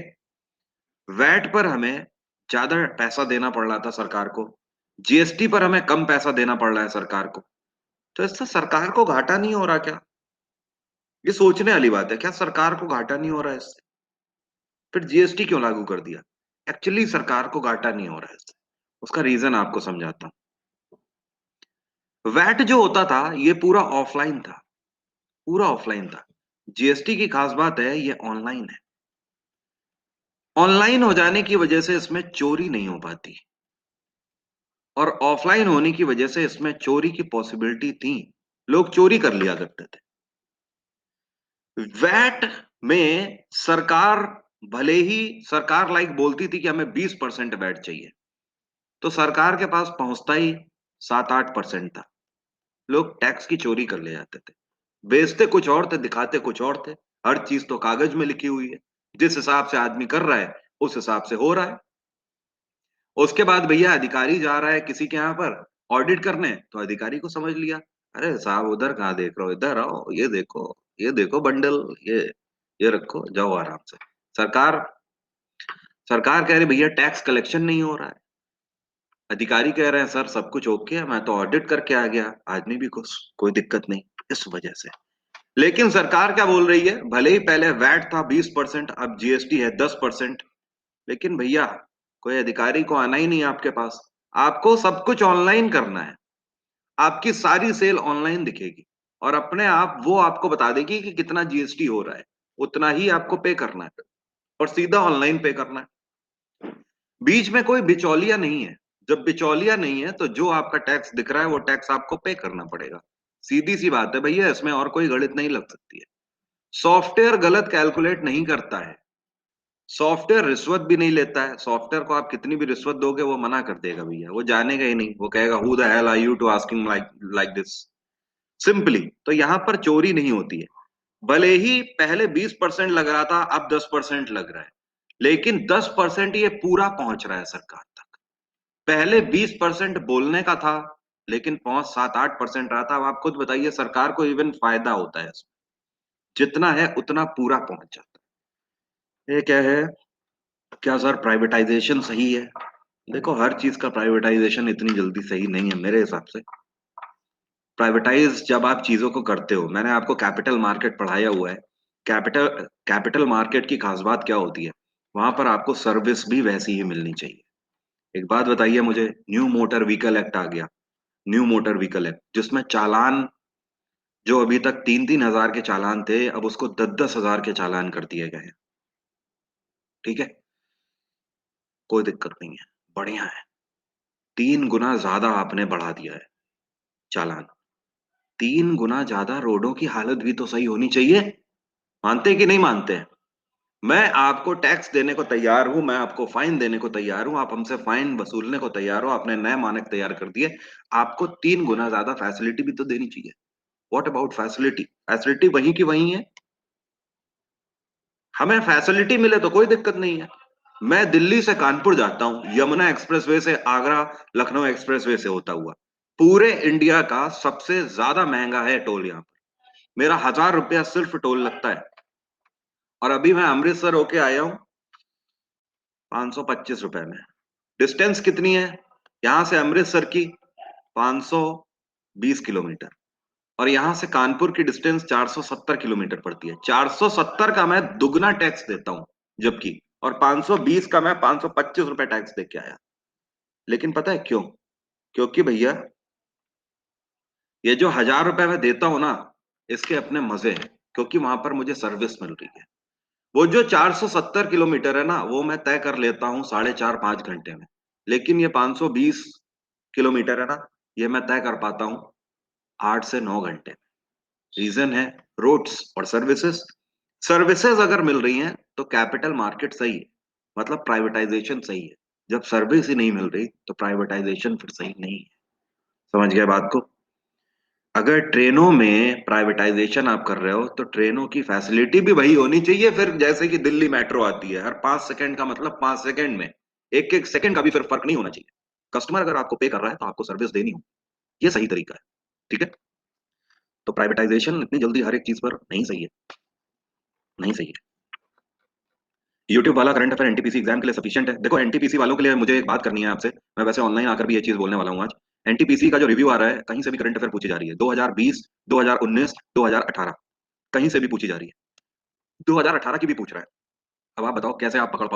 वैट पर हमें ज्यादा पैसा देना पड़ रहा था सरकार को, जीएसटी पर हमें कम पैसा देना पड़ रहा है सरकार को। तो इससे सरकार को घाटा नहीं हो रहा क्या? ये सोचने वाली बात है, क्या सरकार को घाटा नहीं हो रहा है इससे? फिर जीएसटी क्यों लागू कर दिया? एक्चुअली सरकार को घाटा नहीं हो रहा है इससे। उसका रीजन आपको समझाता हूं। वैट जो होता था ये पूरा ऑफलाइन था, पूरा ऑफलाइन था। जीएसटी की खास बात है ये ऑनलाइन है। ऑनलाइन हो जाने की वजह से इसमें चोरी नहीं हो पाती, और ऑफलाइन होने की वजह से इसमें चोरी की पॉसिबिलिटी थी, लोग चोरी कर लिया करते थे। वैट में सरकार, भले ही सरकार बोलती थी कि हमें 20% वैट चाहिए, तो सरकार के पास पहुंचता ही 7-8% था। लोग टैक्स की चोरी कर ले जाते थे, बेचते कुछ और थे, दिखाते कुछ और थे। हर चीज तो कागज में लिखी हुई है, जिस हिसाब से आदमी कर रहा है उस हिसाब से हो रहा है। उसके बाद भैया अधिकारी जा रहा है किसी के यहाँ पर ऑडिट करने, तो अधिकारी को समझ लिया, अरे साहब उधर कहाँ देख रहे हो, इधर आओ, ये देखो बंडल, ये रखो, जाओ आराम से। सरकार सरकार कह रही भैया टैक्स कलेक्शन नहीं हो रहा है, अधिकारी कह रहे हैं सर सब कुछ ओके है, मैं तो ऑडिट करके आ गया, आदमी भी खुश, कोई दिक्कत नहीं। इस वजह से, लेकिन सरकार क्या बोल रही है, भले ही पहले वैट था 20%, अब जीएसटी है 10%, लेकिन भैया कोई अधिकारी को आना ही नहीं है आपके पास, आपको सब कुछ ऑनलाइन करना है, आपकी सारी सेल ऑनलाइन दिखेगी, और अपने आप वो आपको बता देगी कि कितना जीएसटी हो रहा है, उतना ही आपको पे करना है, और सीधा ऑनलाइन पे करना है। बीच में कोई बिचौलिया नहीं है। जब बिचौलिया नहीं है तो जो आपका टैक्स दिख रहा है वो टैक्स आपको पे करना पड़ेगा। सीधी सी बात है भैया, इसमें और कोई गणित नहीं लग सकती है। सॉफ्टवेयर गलत कैलकुलेट नहीं करता है, सॉफ्टवेयर रिश्वत भी नहीं लेता है। सॉफ्टवेयर को आप कितनी भी रिश्वत दोगे वो मना कर देगा भैया, वो जानेगा ही नहीं, वो कहेगा who the hell are you to asking like like this, simply. तो यहाँ पर चोरी नहीं होती है। भले ही पहले 20% लग रहा था, अब 10% लग रहा है, लेकिन 10% ये पूरा पहुंच रहा है सरकार तक। पहले 20% बोलने का था, लेकिन पहुंच 7-8% रहा था। अब आप खुद बताइए, सरकार को इवन फायदा होता है इसमें, जितना है उतना पूरा पहुंच जाता है। ये क्या है, क्या सर प्राइवेटाइजेशन सही है? देखो, हर चीज का प्राइवेटाइजेशन इतनी जल्दी सही नहीं है मेरे हिसाब से। प्राइवेटाइज जब आप चीजों को करते हो, मैंने आपको कैपिटल मार्केट पढ़ाया हुआ है। कैपिटल कैपिटल मार्केट की खास बात क्या होती है, वहां पर आपको सर्विस भी वैसी ही मिलनी चाहिए। एक बात बताइए मुझे, न्यू मोटर व्हीकल एक्ट आ गया, न्यू मोटर व्हीकल एक्ट, जिसमें चालान, जो अभी तक 3-3 हजार के चालान थे, अब उसको 10-10 हजार के चालान कर दिए गए हैं। ठीक है, कोई दिक्कत नहीं है, बढ़िया है। 3 गुना ज्यादा आपने बढ़ा दिया है चालान। 3 गुना ज्यादा, रोडों की हालत भी तो सही होनी चाहिए। मानते कि नहीं मानते हैं? मैं आपको टैक्स देने को तैयार हूं, मैं आपको फाइन देने को तैयार हूं, आप हमसे फाइन वसूलने को तैयार हो, आपने नए मानक तैयार कर दिए, आपको 3 गुना ज्यादा फैसिलिटी भी तो देनी चाहिए। What about facility? फैसिलिटी वहीं की वहीं है, हमें फैसिलिटी मिले तो कोई दिक्कत नहीं है। मैं दिल्ली से कानपुर जाता हूं, यमुना एक्सप्रेसवे से, आगरा लखनऊ एक्सप्रेसवे से होता हुआ, पूरे इंडिया का सबसे ज्यादा महंगा है टोल यहाँ पर। मेरा 1000 रुपया सिर्फ टोल लगता है, और अभी मैं अमृतसर होके आया हूँ 525 रुपए में। डिस्टेंस कितनी है यहां से अमृतसर की? 520 किलोमीटर। और यहां से कानपुर की डिस्टेंस 470 किलोमीटर पड़ती है। 470 का मैं दुगना टैक्स देता हूं, जबकि, और 520 का मैं 525 रुपए टैक्स दे के आया। लेकिन पता है क्यों? क्योंकि भैया, ये जो 1000 रुपए मैं देता हूं ना, इसके अपने मजे हैं, क्योंकि वहां पर मुझे सर्विस मिल रही है। वो जो 470 किलोमीटर है ना, वो मैं तय कर लेता हूँ 4.5-5 घंटे में। लेकिन ये 520 किलोमीटर है ना, ये मैं तय कर पाता हूँ 8 से 9 घंटे। रीजन है रोड्स और सर्विसेज। सर्विसेज अगर मिल रही हैं तो कैपिटल मार्केट सही है, मतलब प्राइवेटाइजेशन सही है। जब सर्विस ही नहीं मिल रही तो प्राइवेटाइजेशन फिर सही नहीं है। समझ गए बात को? अगर ट्रेनों में प्राइवेटाइजेशन आप कर रहे हो तो ट्रेनों की फैसिलिटी भी वही होनी चाहिए फिर, जैसे कि दिल्ली मेट्रो आती है हर 5 सेकंड का मतलब 5 सेकंड में एक एक सेकंड का भी फिर फर्क नहीं होना चाहिए। कस्टमर अगर आपको पे कर रहा है तो आपको सर्विस देनी हो, ये सही तरीका है। ठीक है। तो प्राइवेटाइजेशन इतनी जल्दी हर एक चीज पर नहीं सही है, नहीं सही है। यूट्यूब वाला करंट अफेयर एनटीपीसी एग्जाम के लिए सफिशिएंट है। देखो एनटीपीसी वालों के लिए मुझे एक बात करनी है आपसे, मैं वैसे ऑनलाइन आकर भी ये चीज बोलने वाला हूँ आज। एनटीपीसी का जो रिव्यू आ रहा है कहीं से भी करंट अफेयर पूछी जा रही है, 2020, 2019, 2018, कहीं से भी पूछी जा रही है। 2018 की भी पूछ रहा है। अब आप बताओ कैसे आप पकड़ पाओ।